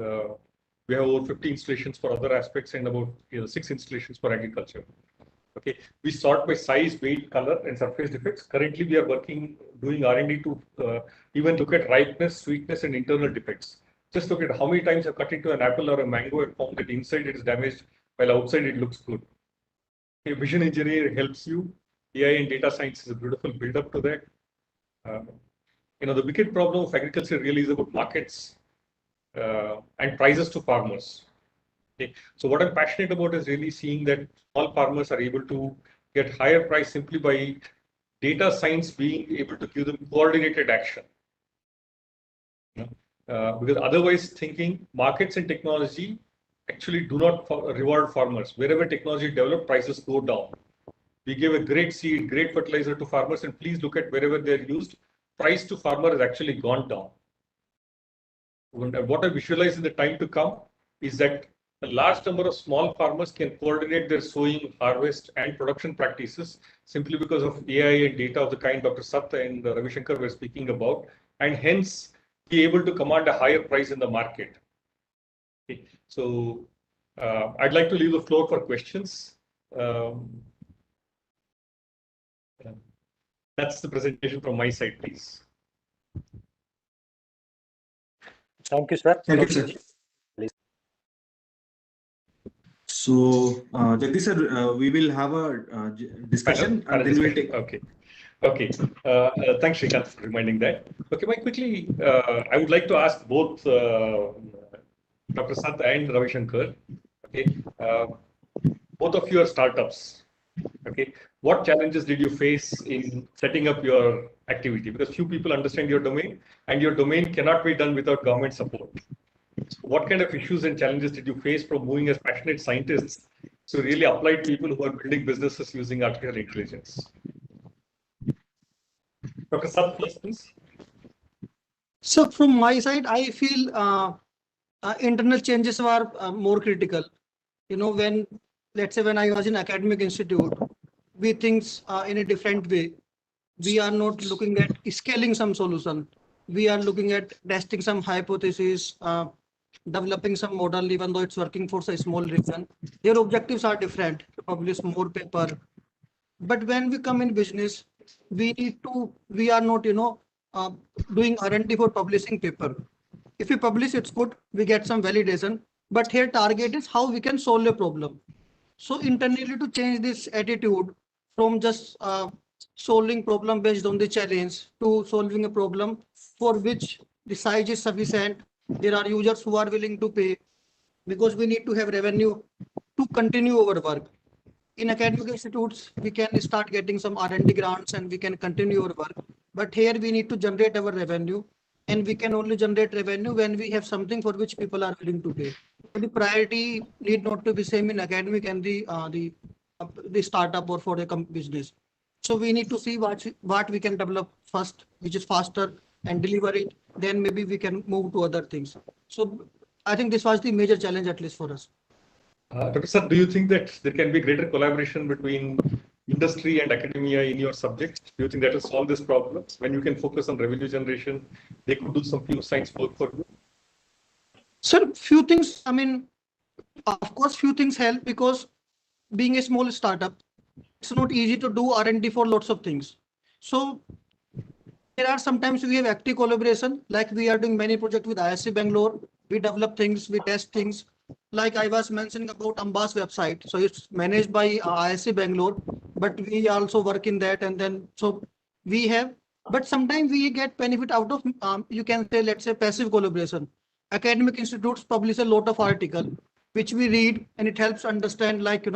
we have over 50 installations for other aspects and about 6 installations for agriculture. Okay, we sort by size, weight, color, and surface defects. Currently, we are doing R&D to even look at ripeness, sweetness, and internal defects. Just look at how many times I've cut into an apple or a mango and found that inside it is damaged, while outside it looks good. Okay, vision engineering helps you. AI and data science is a beautiful build-up to that. The wicked problem of agriculture really is about markets and prices to farmers. Okay. So what I'm passionate about is really seeing that all farmers are able to get higher price simply by data science being able to give them coordinated action. because otherwise thinking markets and technology actually do not reward farmers. Wherever technology developed, prices go down. We give a great seed, great fertilizer to farmers, and please look at wherever they're used, price to farmer has actually gone down. What I visualize in the time to come is that a large number of small farmers can coordinate their sowing, harvest, and production practices simply because of AI and data of the kind Dr. Sat and Ravi Shankar were speaking about, and hence be able to command a higher price in the market. Okay. So I'd like to leave the floor for questions. That's the presentation from my side, please. Thank you, sir. Thank you, sir. Please. So, Jagdish sir, we will have a discussion and then we'll take. Okay. Okay. Thanks, Srikanth, for reminding that. Okay, quite quickly, I would like to ask both Dr. Sat and Ravi Shankar. Okay. Both of you are startups. Okay. What challenges did you face in setting up your activity? Because few people understand your domain, and your domain cannot be done without government support. What kind of issues and challenges did you face from moving as passionate scientists to really applied people who are building businesses using artificial intelligence? Dr. Sat, please. So from my side, I feel internal changes were more critical. You know, when, let's say, when I was in academic institute, we think in a different way. We are not looking at scaling some solution. We are looking at testing some hypothesis, developing some model, even though it's working for a small region. Their objectives are different, to publish more paper. But when we come in business, we are not, doing R&D for publishing paper. If we publish, it's good, we get some validation, but here target is how we can solve a problem. So internally to change this attitude from just solving problem based on the challenge to solving a problem for which the size is sufficient. There are users who are willing to pay, because we need to have revenue to continue our work. In academic institutes, we can start getting some R&D grants and we can continue our work. But here we need to generate our revenue, and we can only generate revenue when we have something for which people are willing to pay. The priority need not to be same in academic and the startup or for the business. So we need to see what we can develop first, which is faster, and deliver it. Then maybe we can move to other things. So I think this was the major challenge, at least for us. Dr. Sat, do you think that there can be greater collaboration between industry and academia in your subject? Do you think that will solve this problem? When you can focus on revenue generation, they could do some few science work for you? Sir, few things, I mean, of course, few things help, because being a small startup, it's not easy to do R&D for lots of things. So there are sometimes we have active collaboration, like we are doing many projects with ISC Bangalore. We develop things, we test things. Like I was mentioning about Ambas website. So it's managed by ISC Bangalore, but we also work in that. And then, so we have, but sometimes we get benefit out of, you can say, let's say, passive collaboration. Academic institutes publish a lot of articles, which we read, and it helps understand, like,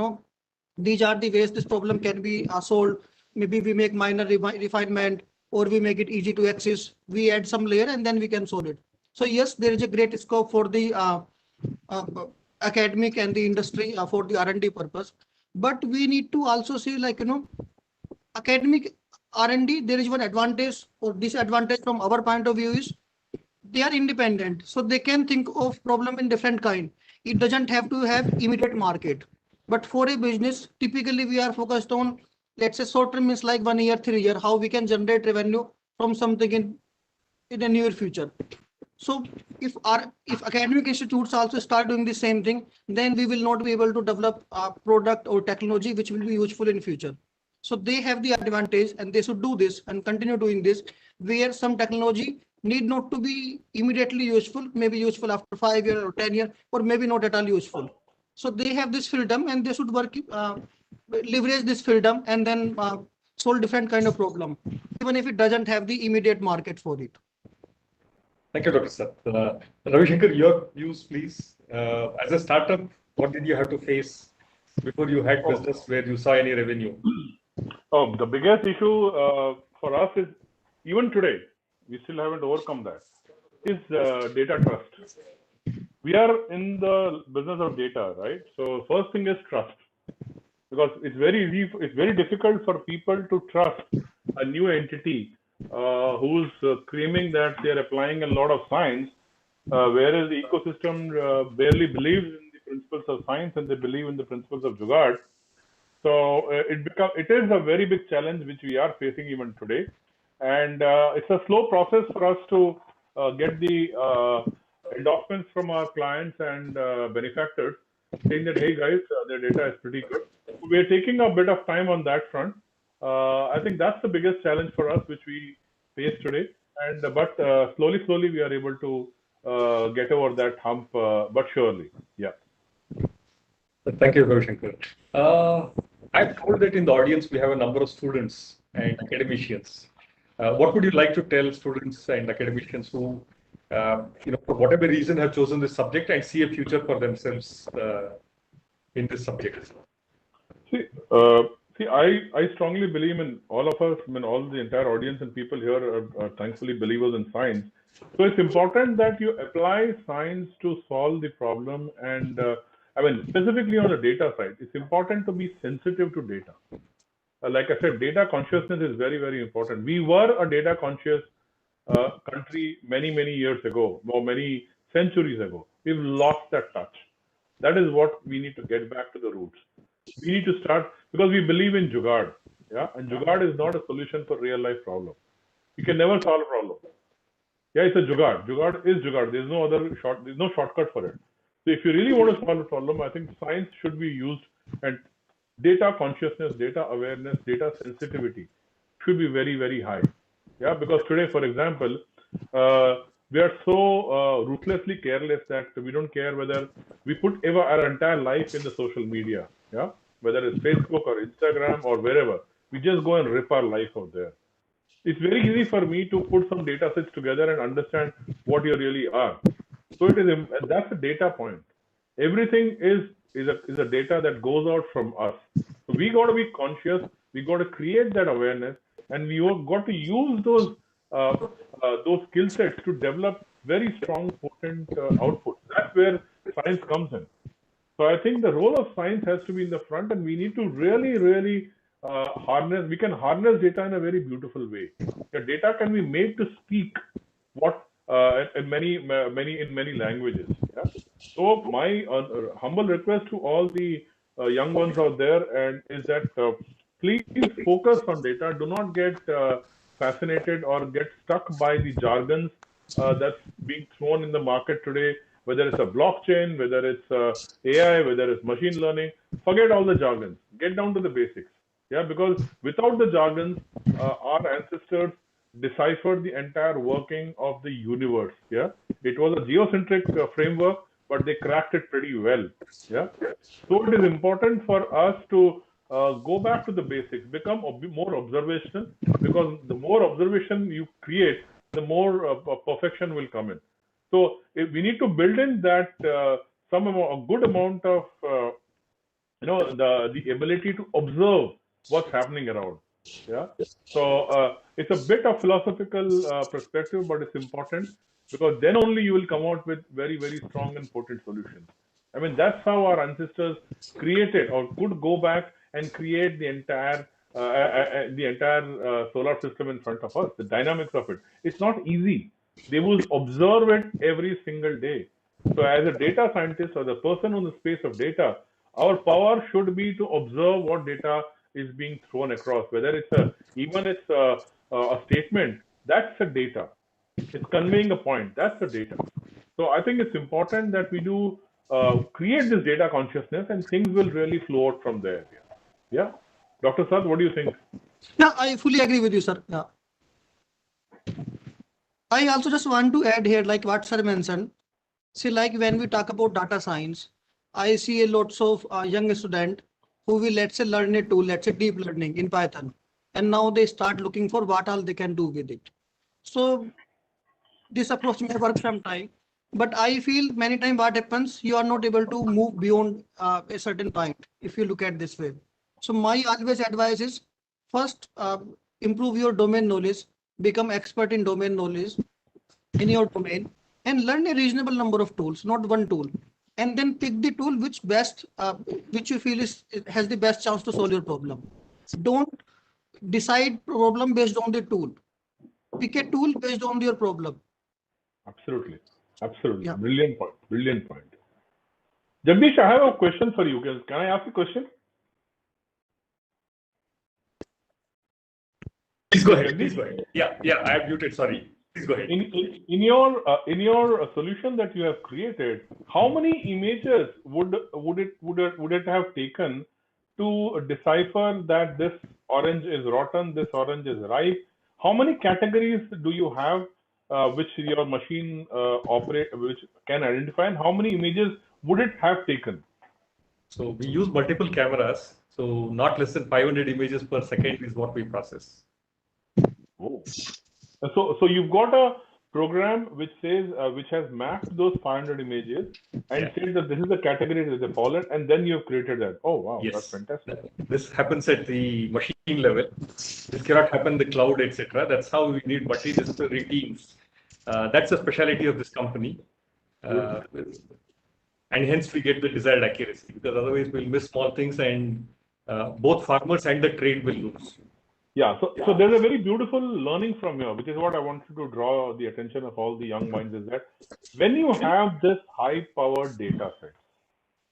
these are the ways this problem can be solved. Maybe we make minor refinement, or we make it easy to access. We add some layer and then we can solve it. So yes, there is a great scope for the academic and the industry for the R&D purpose. But we need to also see, like, academic R&D, there is one advantage or disadvantage from our point of view is they are independent. So they can think of problem in different kind. It doesn't have to have immediate market. But for a business, typically we are focused on, let's say, short term means like 1 year, 3 year, how we can generate revenue from something in the near future. So if academic institutes also start doing the same thing, then we will not be able to develop a product or technology which will be useful in future. So they have the advantage, and they should do this and continue doing this, where some technology need not to be immediately useful, maybe useful after 5 years or 10 years, or maybe not at all useful. So they have this freedom, and they should work, leverage this freedom, and then solve different kind of problem, even if it doesn't have the immediate market for it. Thank you, Dr. Sat. Ravi Shankar, your views, please. As a startup, what did you have to face before you had business where you saw any revenue? Oh, the biggest issue for us is, even today, we still haven't overcome that. is data trust. We are in the business of data, right? So first thing is trust, because it's very difficult for people to trust a new entity who's claiming that they're applying a lot of science, whereas the ecosystem barely believes in the principles of science and they believe in the principles of Jugaad. So it is a very big challenge which we are facing even today, and it's a slow process for us to get the endorsements from our clients and benefactors saying that, hey guys, their data is pretty good. We're taking a bit of time on that front. I think that's the biggest challenge for us which we face today, and but slowly we are able to get over that hump, but surely, yeah. Thank you, Ravishankar. I'm told that in the audience we have a number of students and academicians. What would you like to tell students and academicians who, for whatever reason, have chosen this subject and see a future for themselves in this subject? See, I strongly believe in all of us. I mean, all the entire audience and people here are thankfully believers in science. So it's important that you apply science to solve the problem, and I mean, specifically on the data side, it's important to be sensitive to data. Like I said, data consciousness is very, very important. We were a data conscious country many years ago, or many centuries ago. We've lost that touch. That is what we need to get back to the roots. We need to start, because we believe in Jugaad, yeah, and Jugaad is not a solution for real life problem. You can never solve a problem. Yeah, it's a Jugaad. Jugaad is Jugaad. There's no shortcut for it. So if you really want to solve a problem, I think science should be used, and data consciousness, data awareness, data sensitivity should be very, very high. Yeah, because today, for example, we are so ruthlessly careless that we don't care whether we put our entire life in the social media. Yeah, whether it's Facebook or Instagram or wherever, we just go and rip our life out there. It's very easy for me to put some data sets together and understand what you really are. So that's a data point. Everything is a data that goes out from us. So we got to be conscious. We got to create that awareness, and we got to use those skill sets to develop very strong, potent outputs. That's where science comes in. So I think the role of science has to be in the front, and we need to really harness. We can harness data in a very beautiful way. The data can be made to speak what in many languages. Yeah? So my humble request to all the young ones out there is that please focus on data. Do not get fascinated or get stuck by the jargons that's being thrown in the market today, whether it's a blockchain, whether it's AI, whether it's machine learning. Forget all the jargons. Get down to the basics. Yeah, because without the jargons, our ancestors deciphered the entire working of the universe. Yeah, it was a geocentric framework, but they cracked it pretty well. Yeah, so it is important for us to go back to the basics, become more observational, because the more observation you create, the more perfection will come in. So we need to build in that a good amount of the ability to observe what's happening around. Yeah. So it's a bit of philosophical perspective, but it's important, because then only you will come out with very, very strong and potent solutions. I mean, that's how our ancestors created or could go back and create the entire solar system in front of us, the dynamics of it. It's not easy. They will observe it every single day. So as a data scientist or the person on the space of data, our power should be to observe what data is being thrown across, whether it's a statement, that's a data. It's conveying a point, that's a data. So I think it's important that we do create this data consciousness, and things will really flow out from there. Yeah. Dr. Sat, what do you think? Yeah, I fully agree with you, sir. Yeah. I also just want to add here, like what sir mentioned. See, like when we talk about data science, I see lots of young students who will, let's say, learn a tool, let's say deep learning in Python, and now they start looking for what all they can do with it. So this approach may work sometime, but I feel many times what happens, you are not able to move beyond a certain point if you look at this way. So my always advice is, first improve your domain knowledge, become expert in domain knowledge, in your domain and learn a reasonable number of tools, not one tool, and then pick the tool which you feel has the best chance to solve your problem. Don't decide problem based on the tool. Pick a tool based on your problem. Absolutely. Absolutely. Yeah. Brilliant point. Brilliant point. Jagdish, I have a question for you. Can I ask a question? Please go ahead. Please go ahead. Yeah, I have muted. Sorry. Please go ahead. In your solution that you have created, how many images would it have taken to decipher that this orange is rotten, this orange is ripe? How many categories do you have which your machine which can identify, and how many images would it have taken? So we use multiple cameras. So not less than 500 images per second is what we process. Oh. So you've got a program which says which has mapped those 500 images and said that this is the category that they fall in, and then you've created that. Oh wow, Yes. That's fantastic. This happens at the machine level. This cannot happen in the cloud, etc. That's how we need multidisciplinary teams. That's the specialty of this company. And hence we get the desired accuracy, because otherwise we'll miss small things, and both farmers and the trade will lose. Yeah, so there's a very beautiful learning from here, which is what I wanted to draw the attention of all the young minds, is that when you have this high-powered data set,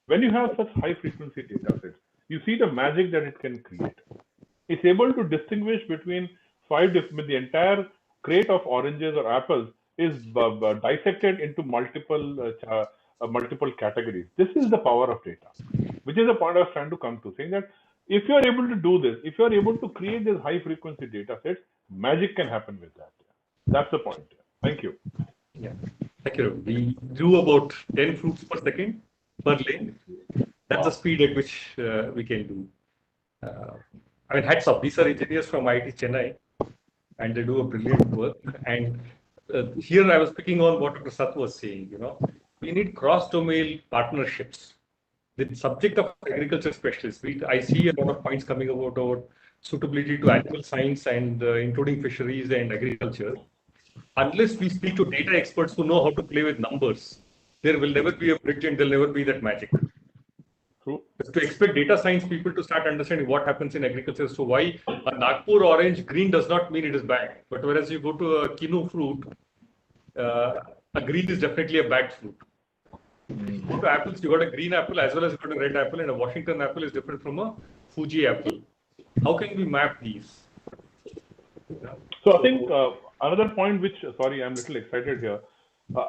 when you have such high-frequency data sets, you see the magic that it can create. It's able to distinguish between the entire crate of oranges or apples is dissected into multiple categories. This is the power of data, which is the point I was trying to come to, saying that if you are able to do this, if you are able to create these high frequency data sets, magic can happen with that. That's the point. Thank you. Yeah, thank you. We do about 10 fruits per second per lane. That's the speed at which we can do. I mean, hats off. These are engineers from IIT Chennai, and they do a brilliant work. And here I was picking on what Dr. Sat was saying. You know, we need cross-domain partnerships. The subject of agriculture specialists, I see a lot of points coming about suitability to animal science and including fisheries and agriculture. Unless we speak to data experts who know how to play with numbers, there will never be a bridge and there'll never be that magic. True. To expect data science people to start understanding what happens in agriculture, so why a Nagpur orange green does not mean it is bad. But whereas you go to a Kinu fruit, a green is definitely a bad fruit. You go to apples, you got a green apple as well as you got a red apple, and a Washington apple is different from a Fuji apple. How can we map these? So I think another point which, sorry, I'm a little excited here,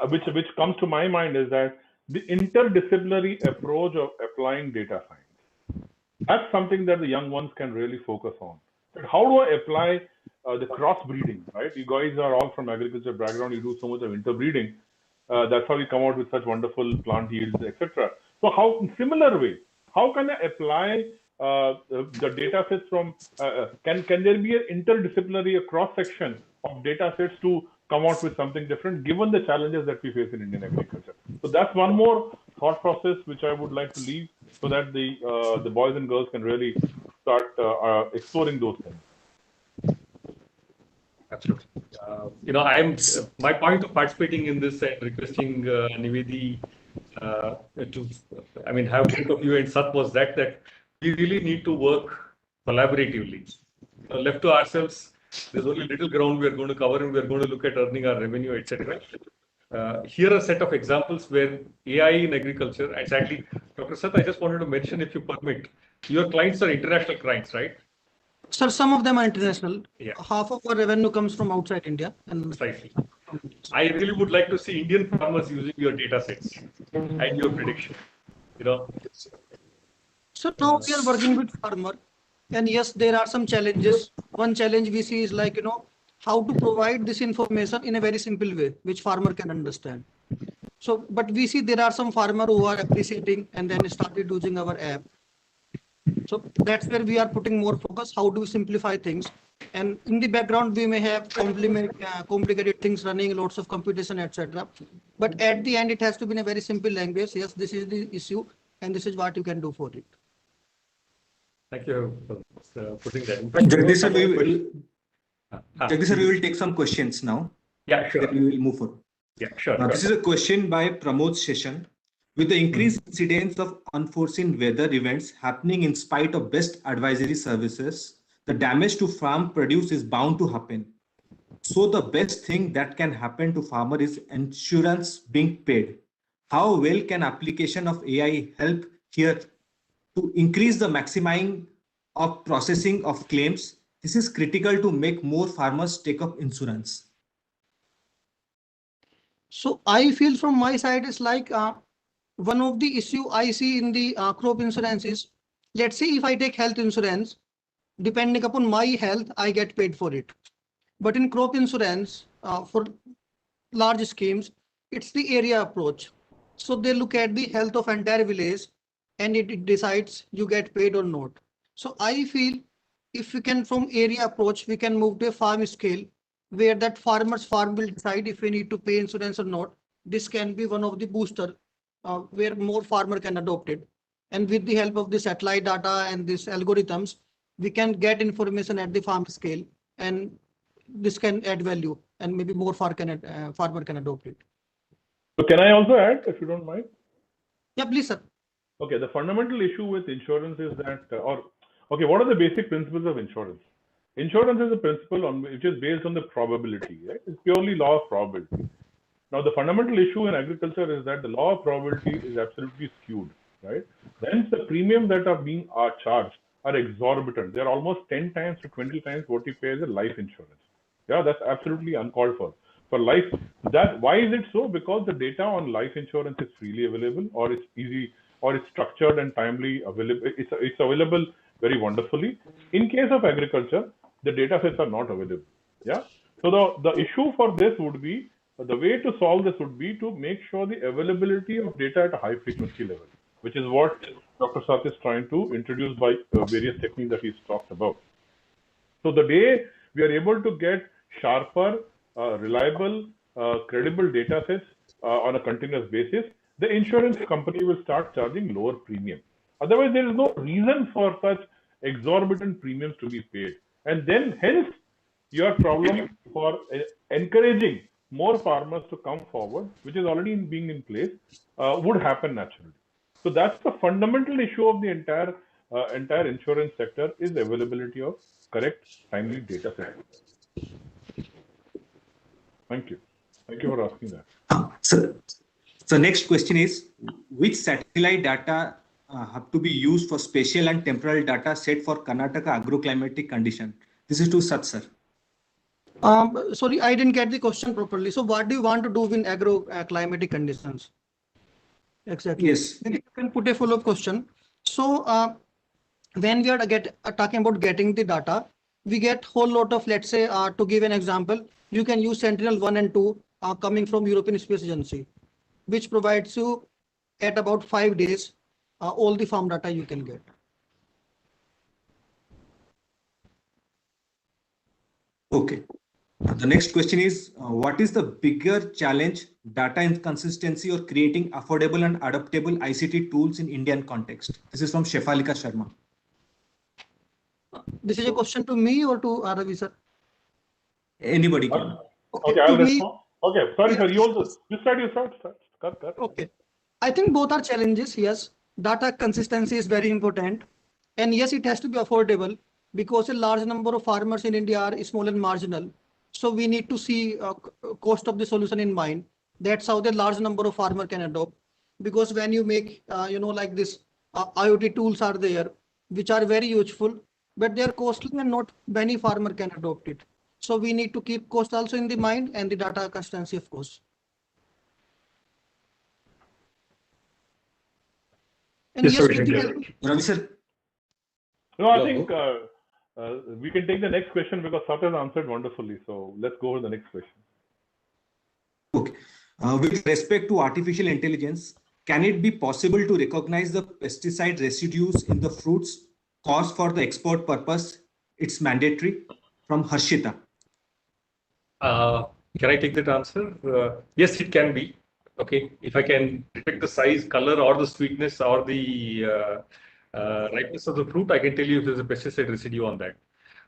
which comes to my mind is that the interdisciplinary approach of applying data science. That's something that the young ones can really focus on. But how do I apply the crossbreeding, right? You guys are all from agriculture background, you do so much of interbreeding. That's how you come out with such wonderful plant yields, etc. So how, in similar way, how can I apply the data sets from, can there be an interdisciplinary cross-section of data sets to come out with something different, given the challenges that we face in Indian agriculture? So that's one more thought process which I would like to leave, so that the boys and girls can really start exploring those things. Absolutely. You know, my point of participating in this and requesting Nivedi to, I mean, have both of you and Sat was that we really need to work collaboratively. Left to ourselves, there's only little ground we are going to cover, and we are going to look at earning our revenue, etc. Here are a set of examples where AI in agriculture, and sadly, Dr. Sat, I just wanted to mention, if you permit, your clients are international clients, right? Sir, some of them are international. Yeah. Half of our revenue comes from outside India. And Precisely. I really would like to see Indian farmers using your data sets and your prediction. You know. so now we are working with farmer, and yes, there are some challenges. One challenge we see is like, how to provide this information in a very simple way, which farmer can understand. So, but we see there are some farmer who are appreciating and then started using our app. So that's where we are putting more focus. How do we simplify things? And in the background, we may have complicated things running, lots of computation, etc. But at the end, it has to be in a very simple language. Yes, this is the issue, and this is what you can do for it. Thank you for putting that. Jagdish sir, we will take some questions now. Yeah, sure. Then we will move forward. Yeah, sure. This is a question by Pramod Session. With the increased incidence of unforeseen weather events happening in spite of best advisory services, the damage to farm produce is bound to happen. So the best thing that can happen to farmer is insurance being paid. How well can application of AI help here to increase the maximizing of processing of claims? This is critical to make more farmers take up insurance. So I feel from my side is like one of the issue I see in the crop insurance is, let's say if I take health insurance, depending upon my health, I get paid for it. But in crop insurance, for large schemes, it's the area approach. So they look at the health of entire village and it decides you get paid or not. So I feel if we can from area approach, we can move to a farm scale where that farmer's farm will decide if we need to pay insurance or not. This can be one of the booster where more farmer can adopt it. And with the help of the satellite data and these algorithms, we can get information at the farm scale, and this can add value, and maybe more farmer can adopt it. So can I also add, if you don't mind? Yeah, please, sir. Okay, the fundamental issue with insurance is that, what are the basic principles of insurance? Insurance is a principle which is based on the probability, right? It's purely law of probability. Now, the fundamental issue in agriculture is that the law of probability is absolutely skewed, right? Hence, the premiums that are being charged are exorbitant. They're almost 10 times to 20 times what you pay as a life insurance. Yeah, that's absolutely uncalled for. For life, why is it so? Because the data on life insurance is freely available, or it's easy, or it's structured and timely available. It's available very wonderfully. In case of agriculture, the data sets are not available. Yeah. So the issue for this would be, the way to solve this would be to make sure the availability of data at a high frequency level, which is what Dr. Sat is trying to introduce by various techniques that he's talked about. So the day we are able to get sharper, reliable, credible data sets on a continuous basis, the insurance company will start charging lower premium. Otherwise, there is no reason for such exorbitant premiums to be paid. And then hence your problem for encouraging more farmers to come forward, which is already being in place, would happen naturally. So that's the fundamental issue of the entire insurance sector, is availability of correct, timely data sets. Thank you. Thank you for asking that. So next question is, which satellite data have to be used for spatial and temporal data set for Karnataka agroclimatic condition? This is to Sat, sir. Sorry, I didn't get the question properly. So what do you want to do in agro-climatic conditions? Exactly. Yes. Maybe you can put a follow-up question. So when we are talking about getting the data, we get whole lot of, let's say, to give an example, you can use Sentinel-1 and 2 coming from European Space Agency, which provides you at about 5 days all the farm data you can get. Okay. The next question is, what is the bigger challenge, data inconsistency or creating affordable and adaptable ICT tools in Indian context? This is from Shefalika Sharma. This is a question to me or to Ravi, sir? Anybody can. Okay, I'll respond. Okay, sorry, sir. You start. Cut. Okay. I think both are challenges. Yes, data consistency is very important. And yes, it has to be affordable because a large number of farmers in India are small and marginal. So we need to see cost of the solution in mind. That's how the large number of farmers can adopt. Because when you make, like this, IoT tools are there, which are very useful, but they are costly and not many farmer can adopt it. So we need to keep cost also in the mind and the data consistency, of course. And Yes, Ravi, sir. No, I think we can take the next question because Sat has answered wonderfully. So let's go to the next question. Okay. With respect to artificial intelligence, can it be possible to recognize the pesticide residues in the fruits caused for the export purpose? It's mandatory. From Harshita. Can I take that answer? Yes, it can be. Okay. If I can detect the size, color, or the sweetness, or the ripeness of the fruit, I can tell you if there's a pesticide residue on that.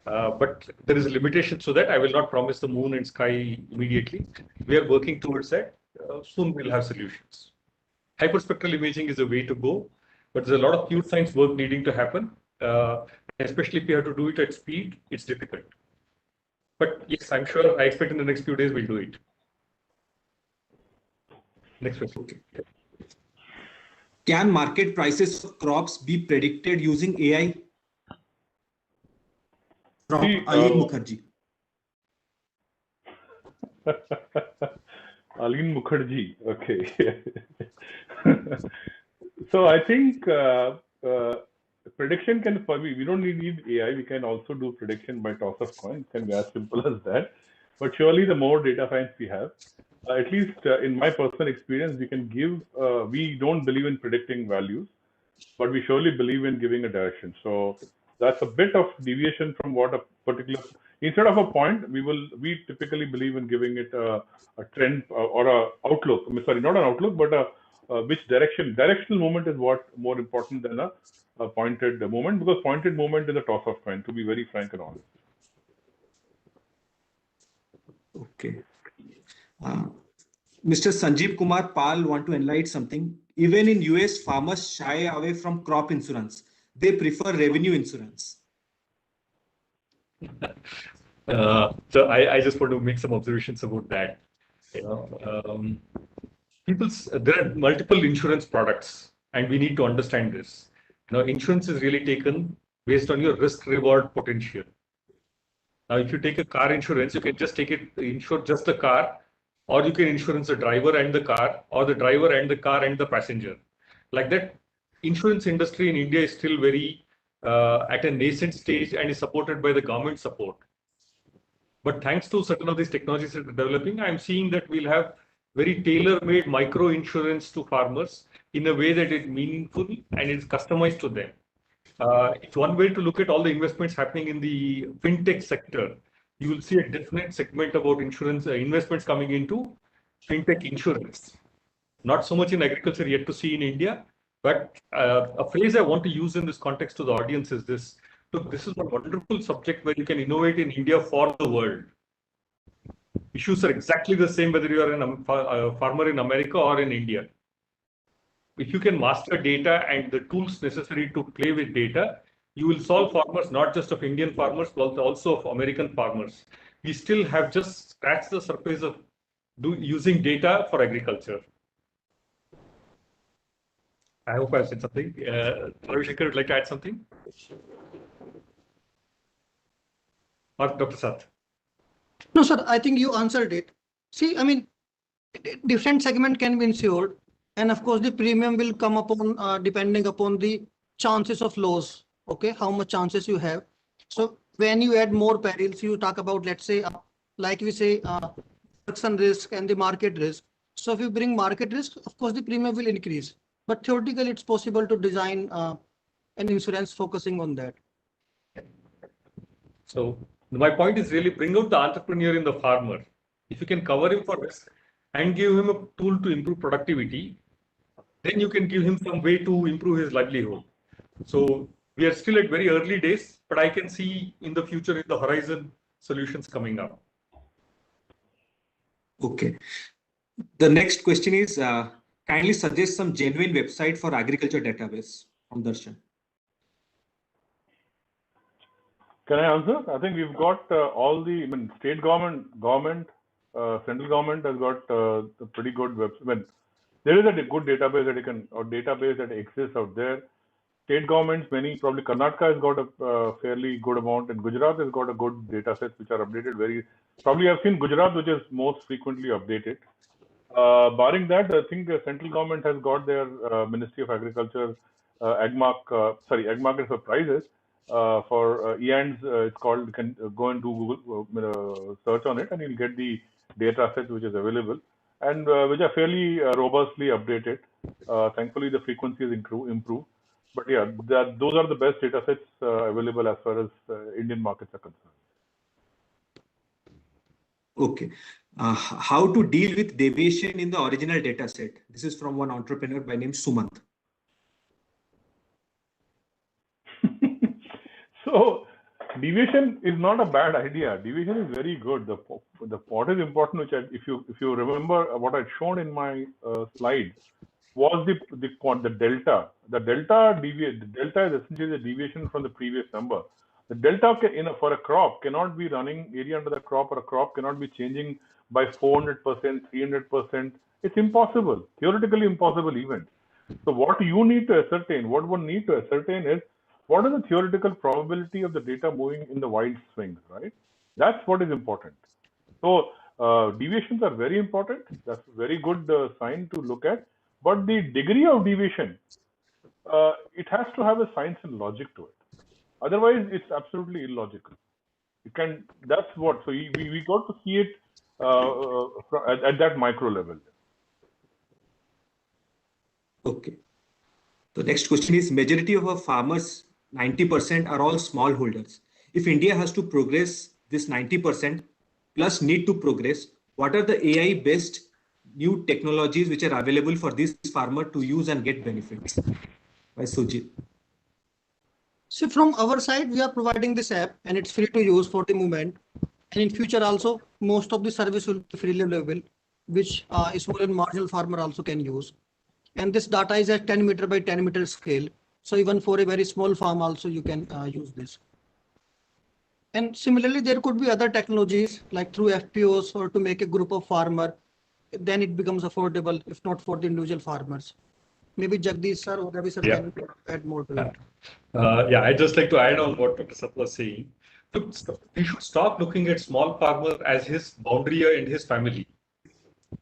But there is a limitation to that. I will not promise the moon and sky immediately. We are working towards that. Soon we'll have solutions. Hyperspectral imaging is a way to go, but there's a lot of pure science work needing to happen. Especially if you have to do it at speed, it's difficult. But yes, I'm sure, I expect in the next few days we'll do it. Next question. Okay. Can market prices of crops be predicted using AI? From Aleen Mukherjee. Aleen Mukherjee. Okay. So I think prediction can, we don't need AI. We can also do prediction by toss of coin. It can be as simple as that. But surely the more data science we have, at least in my personal experience, we can give, we don't believe in predicting values, but we surely believe in giving a direction. So that's a bit of deviation from what a particular, instead of a point, we typically believe in giving it a trend or a outlook. I mean, sorry, not an outlook, but which direction. Directional movement is what more important than a pointed movement, because pointed movement is a toss of coin, to be very frank and honest. Okay. Mr. Sanjeev Kumar Pal want to enlighten something. Even in US, farmers shy away from crop insurance. They prefer revenue insurance. So I just want to make some observations about that. You know, there are multiple insurance products, and we need to understand this. You know, insurance is really taken based on your risk-reward potential. Now, if you take a car insurance, you can just insure just the car, or you can insure the driver and the car, or the driver and the car and the passenger. Like that, insurance industry in India is still very at a nascent stage and is supported by the government support. But thanks to certain of these technologies that are developing, I'm seeing that we'll have very tailor-made micro insurance to farmers in a way that is meaningful and is customized to them. It's one way to look at all the investments happening in the fintech sector. You will see a definite segment about insurance investments coming into fintech insurance. Not so much in agriculture yet to see in India, but a phrase I want to use in this context to the audience is this. Look, this is a wonderful subject where you can innovate in India for the world. Issues are exactly the same whether you are a farmer in America or in India. If you can master data and the tools necessary to play with data, you will solve farmers not just of Indian farmers, but also of American farmers. We still have just scratched the surface of using data for agriculture. I hope I've said something. Ravi Shankar would like to add something? Or Dr. Sat? No, sir, I think you answered it. See, I mean, different segment can be insured. And of course, the premium will come upon depending upon the chances of loss. Okay, how much chances you have. So when you add more perils, you talk about, let's say, like we say, production risk and the market risk. So if you bring market risk, of course, the premium will increase. But theoretically, it's possible to design an insurance focusing on that. So my point is really bring out the entrepreneur in the farmer. If you can cover him for risk and give him a tool to improve productivity, then you can give him some way to improve his livelihood. So we are still at very early days, but I can see in the future in the horizon solutions coming up. Okay. The next question is, kindly suggest some genuine website for agriculture database from Darshan. Can I answer? I think we've got all the, I mean, state government, central government has got a pretty good website. I mean, there is a good database that you can, or database that exists out there. State governments, many, probably Karnataka has got a fairly good amount, and Gujarat has got a good data sets which are updated very, probably I've seen Gujarat, which is most frequently updated. Barring that, I think the central government has got their Ministry of Agriculture, AgMark is for prices. For EANS, it's called, you can go and do Google search on it, and you'll get the data sets which is available, and which are fairly robustly updated. Thankfully, the frequency is improved. But yeah, those are the best data sets available as far as Indian markets are concerned. Okay. How to deal with deviation in the original data set? This is from one entrepreneur by name Sumant. So deviation is not a bad idea. Deviation is very good. The what is important, which if you remember what I'd shown in my slide, was the delta. The delta is essentially the deviation from the previous number. The delta for a crop cannot be running area under the crop, or a crop cannot be changing by 400%, 300%. It's impossible, theoretically impossible even. So what you need to ascertain, what one need to ascertain is, what is the theoretical probability of the data moving in the wide swings, right? That's what is important. So deviations are very important. That's a very good sign to look at. But the degree of deviation, it has to have a science and logic to it. Otherwise, it's absolutely illogical. That's what. So we got to see it at that micro level. Okay. The next question is, majority of our farmers, 90% are all smallholders. If India has to progress this 90% plus need to progress, what are the AI based new technologies which are available for this farmer to use and get benefits? By Sujit. So from our side, we are providing this app and it's free to use for the moment. And in future also, most of the service will be freely available, which a small and marginal farmer also can use. And this data is at 10 meter by 10 meter scale. So even for a very small farm also, you can use this. And similarly, there could be other technologies like through FPOs or to make a group of farmer. Then it becomes affordable, if not for the individual farmers. Maybe Jagdish sir or Ravi sir can add more to it. Yeah, I'd just like to add on what Dr. Sat was saying. Look, we should stop looking at small farmer as his boundary and his family.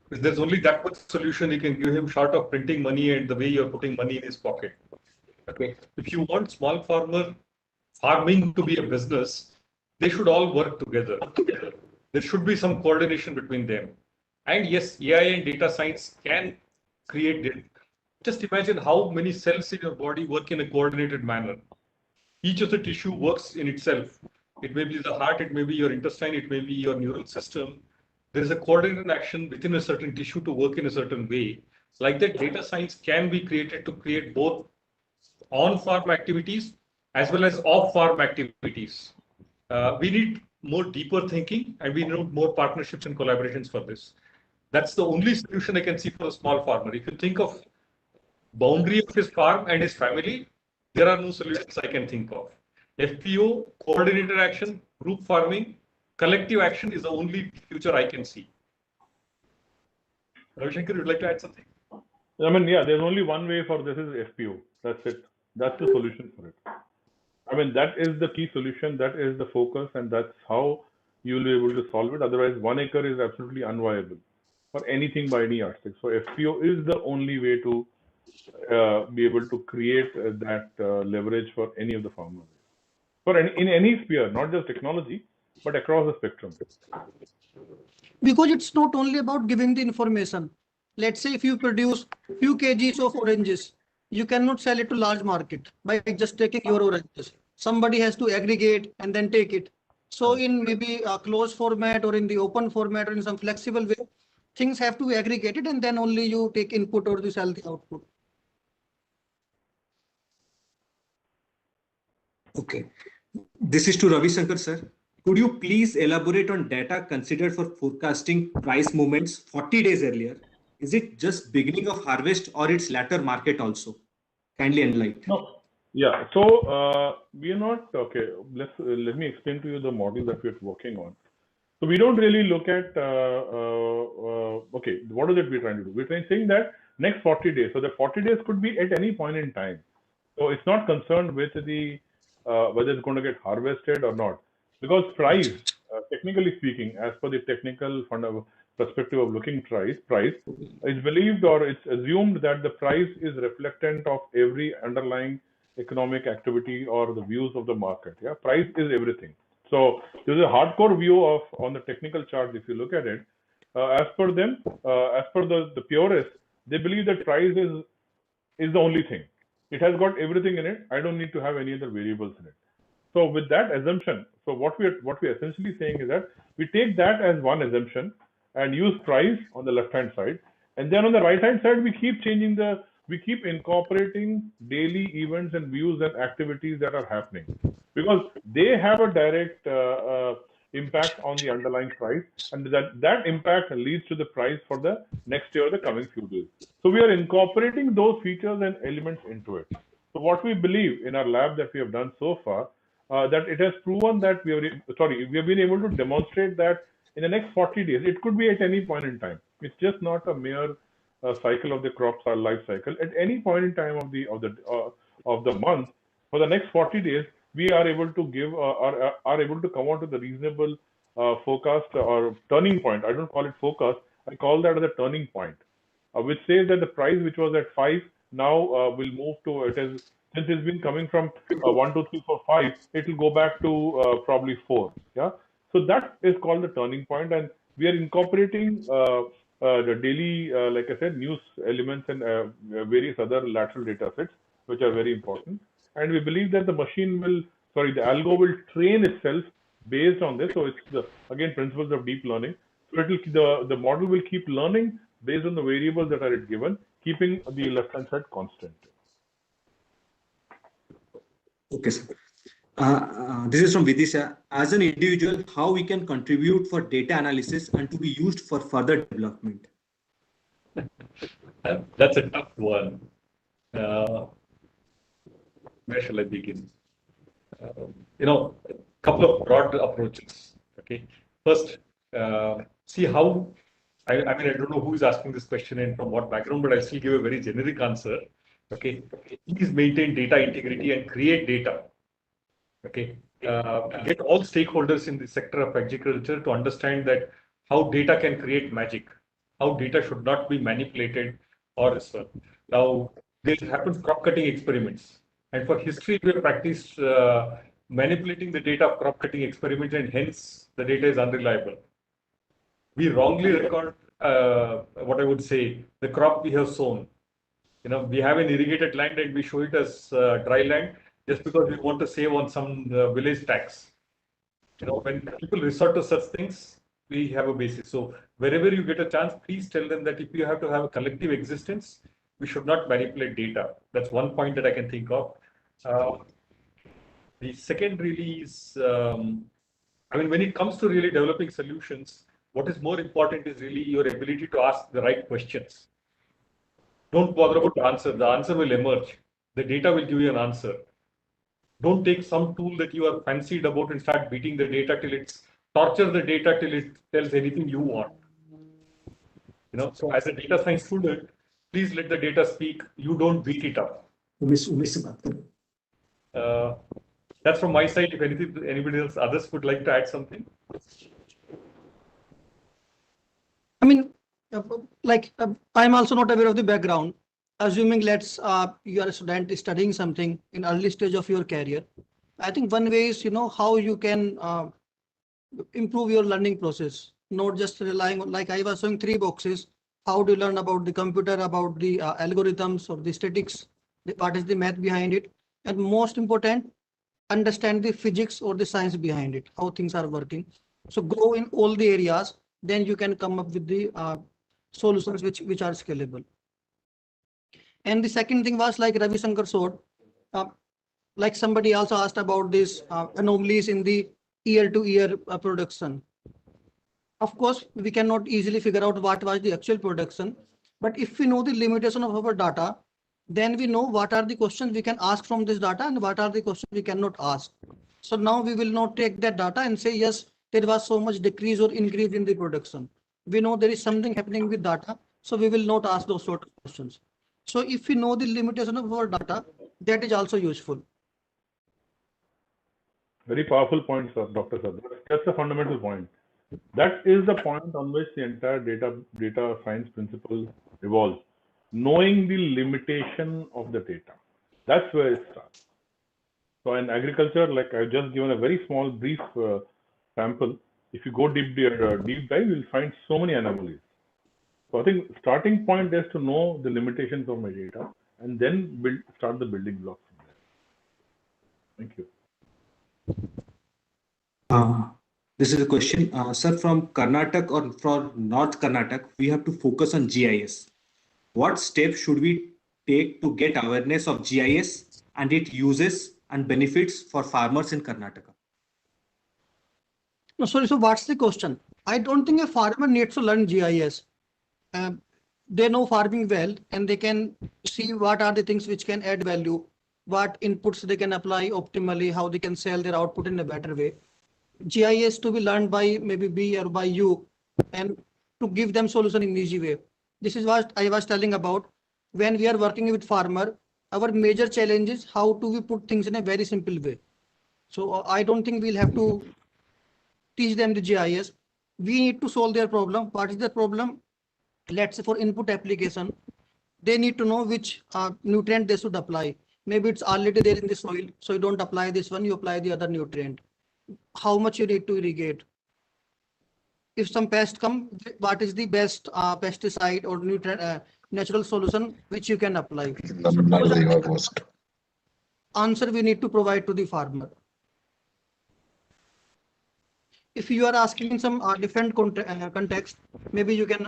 Because there's only that much solution you can give him, short of printing money and the way you're putting money in his pocket. Okay. If you want small farming to be a business, they should all work together. There should be some coordination between them. And yes, AI and data science can create data. Just imagine how many cells in your body work in a coordinated manner. Each of the tissue works in itself. It may be the heart, it may be your intestine, it may be your neural system. There is a coordinated action within a certain tissue to work in a certain way. Like that, data science can be created to create both on-farm activities as well as off-farm activities. We need more deeper thinking, and we need more partnerships and collaborations for this. That's the only solution I can see for a small farmer. If you think of boundary of his farm and his family, there are no solutions I can think of. FPO, coordinated action, group farming, collective action is the only future I can see. Ravi Shankar, would you like to add something? I mean, yeah, there's only one way for this is FPO. That's it. That's the solution for it. I mean, that is the key solution. That is the focus, and that's how you will be able to solve it. Otherwise, 1 acre is absolutely unviable for anything by any yardstick. So FPO is the only way to be able to create that leverage for any of the farmers. In any sphere, not just technology, but across the spectrum. Because it's not only about giving the information. Let's say if you produce few kgs of oranges, you cannot sell it to large market by just taking your oranges. Somebody has to aggregate and then take it. So in maybe a closed format or in the open format or in some flexible way, things have to be aggregated and then only you take input or you sell the output. Okay. This is to Ravi Shankar, sir. Could you please elaborate on data considered for forecasting price movements 40 days earlier? Is it just beginning of harvest or its latter market also? Kindly enlighten. No. Yeah. So we are not okay. Let me explain to you the model that we're working on. So we don't really look at okay, what is it we're trying to do? We're saying that next 40 days. So the 40 days could be at any point in time. So it's not concerned with the whether it's going to get harvested or not, because price, technically speaking, as per the technical perspective of looking price is believed or it's assumed that the price is reflectant of every underlying economic activity or the views of the market. Yeah, price is everything. So there's a hardcore view of on the technical chart. If you look at it, as per them, as per the purists, they believe that price is the only thing. It has got everything in it. I don't need to have any other variables in it. So with that assumption, so what we're essentially saying is that we take that as one assumption and use price on the left-hand side. And then on the right-hand side, we keep changing the we keep incorporating daily events and views and activities that are happening, because they have a direct impact on the underlying price, and that impact leads to the price for the next year or the coming few days. So we are incorporating those features and elements into it. So what we believe in our lab that we have done so far, that it has proven that we have been able to demonstrate that in the next 40 days, it could be at any point in time. It's just not a mere cycle of the crop's life cycle. At any point in time of the month, for the next 40 days, we are able to give are able to come out with a reasonable forecast or turning point. I don't call it forecast. I call that as a turning point, which says that the price which was at 5 now will move to, it is, since it's been coming from 1, 2, 3, 4, 5, it will go back to probably 4. Yeah. So that is called the turning point, and we are incorporating the daily, like I said, news elements and various other lateral data sets, which are very important. And we believe that the algo will train itself based on this. So it's again principles of deep learning. So the model will keep learning based on the variables that are given, keeping the left-hand side constant. Okay, sir. This is from Vidisha. As an individual, how we can contribute for data analysis and to be used for further development? That's a tough one. Where shall I begin? A couple of broad approaches. Okay. First, see how, I don't know who is asking this question and from what background, but I'll still give a very generic answer. Okay. Please maintain data integrity and create data. Okay. Get all stakeholders in the sector of agriculture to understand that how data can create magic, how data should not be manipulated or so. Now, there happens crop cutting experiments. And for history, we have practiced manipulating the data of crop cutting experiments, and hence the data is unreliable. We wrongly record what I would say, the crop we have sown. We have an irrigated land and we show it as dry land just because we want to save on some village tax. When people resort to such things, we have a basis. So wherever you get a chance, please tell them that if you have to have a collective existence, we should not manipulate data. That's one point that I can think of. The second really is, when it comes to really developing solutions, what is more important is really your ability to ask the right questions. Don't bother about the answer. The answer will emerge. The data will give you an answer. Don't take some tool that you are fancied about and start beating the data torture the data till it tells anything you want. So as a data science student, please let the data speak. You don't beat it up. That's from my side. If anybody else, others would like to add something. I'm also not aware of the background. Assuming you are a student studying something in early stage of your career. I think one way is, how you can improve your learning process, not just relying on, like I was showing 3 boxes. How do you learn about the computer, about the algorithms or the statistics, what is the math behind it? And most important, understand the physics or the science behind it, how things are working. So go in all the areas, then you can come up with the solutions which are scalable. And the second thing was, like Ravi Shankar showed, like somebody also asked about this anomalies in the year-to-year production. Of course, we cannot easily figure out what was the actual production, but if we know the limitation of our data, then we know what are the questions we can ask from this data and what are the questions we cannot ask. So now we will not take that data and say, yes, there was so much decrease or increase in the production. We know there is something happening with data, so we will not ask those sort of questions. So if we know the limitation of our data, that is also useful. Very powerful point, sir, Dr. Sir. That's the fundamental point. That is the point on which the entire data science principle evolves. Knowing the limitation of the data. That's where it starts. So in agriculture, like I've just given a very small brief sample. If you go deep dive, you'll find so many anomalies. So I think starting point is to know the limitations of my data and then start the building blocks from there. Thank you. This is a question, sir, from Karnataka or from North Karnataka, we have to focus on GIS. What steps should we take to get awareness of GIS and its uses and benefits for farmers in Karnataka? No, sorry, so what's the question? I don't think a farmer needs to learn GIS. They know farming well and they can see what are the things which can add value, what inputs they can apply optimally, how they can sell their output in a better way. GIS to be learned by maybe me or by you and to give them solution in easy way. This is what I was telling about. When we are working with farmer, our major challenge is how do we put things in a very simple way. So I don't think we'll have to teach them the GIS. We need to solve their problem. What is the problem? Let's say for input application, they need to know which nutrient they should apply. Maybe it's already there in the soil, so you don't apply this one, you apply the other nutrient. How much you need to irrigate. If some pest come, what is the best pesticide or nutrient natural solution which you can apply? Answer we need to provide to the farmer. If you are asking in some different context, maybe you can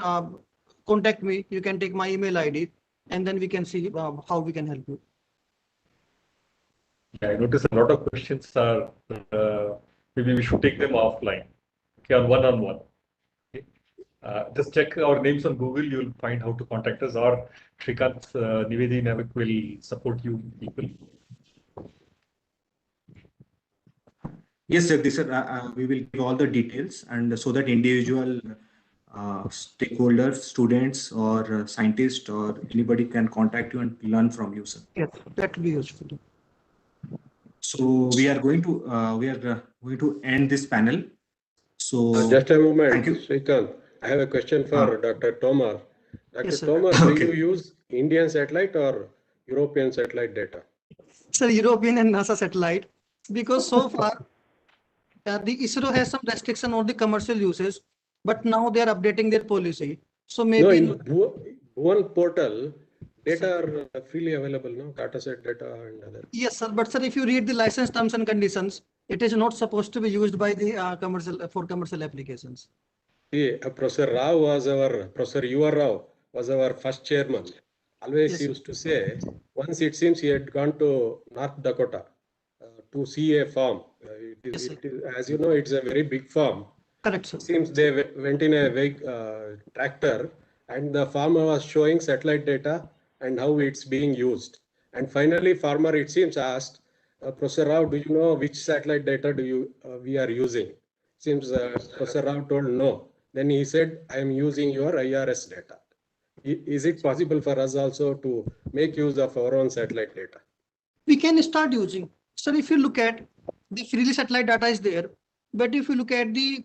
contact me. You can take my email ID, and then we can see how we can help you. Yeah, I notice a lot of questions are, maybe we should take them offline, okay, on one-on-one. Okay. Just check our names on Google, you'll find how to contact us, or Shrikant Nivedi Navik will support you people. Yes, Jagdish sir, we will give all the details, and so that individual stakeholders, students or scientists or anybody can contact you and learn from you, sir. Yes, that will be useful. So we are going to end this panel. So just a moment, thank you. Shrikant. I have a question for Dr. Tomar. Dr. Yes, sir. Tomar, Okay. do you use Indian satellite or European satellite data? Sir, European and NASA satellite, because so far the ISRO has some restriction on the commercial uses, but now they are updating their policy. So No, maybe in one portal, data are freely available, no? Dataset data and other. yes, sir. But sir, if you read the license terms and conditions, it is not supposed to be used by the commercial applications. See, Professor U.R. Rao was our first chairman. Always Yes, he used to say, once it seems he had gone to North Dakota to see a farm. Yes, sir. As you know, it's a very big farm. Correct, sir. It seems they went in a big tractor and the farmer was showing satellite data and how it's being used. And finally, farmer, it seems, asked, Professor Rao, do you know which satellite data we are using? Seems Professor Rao told no. Then he said, I am using your IRS data. Is it possible for us also to make use of our own satellite data? We can start using. Sir, if you look at the freely satellite data is there, but if you look at the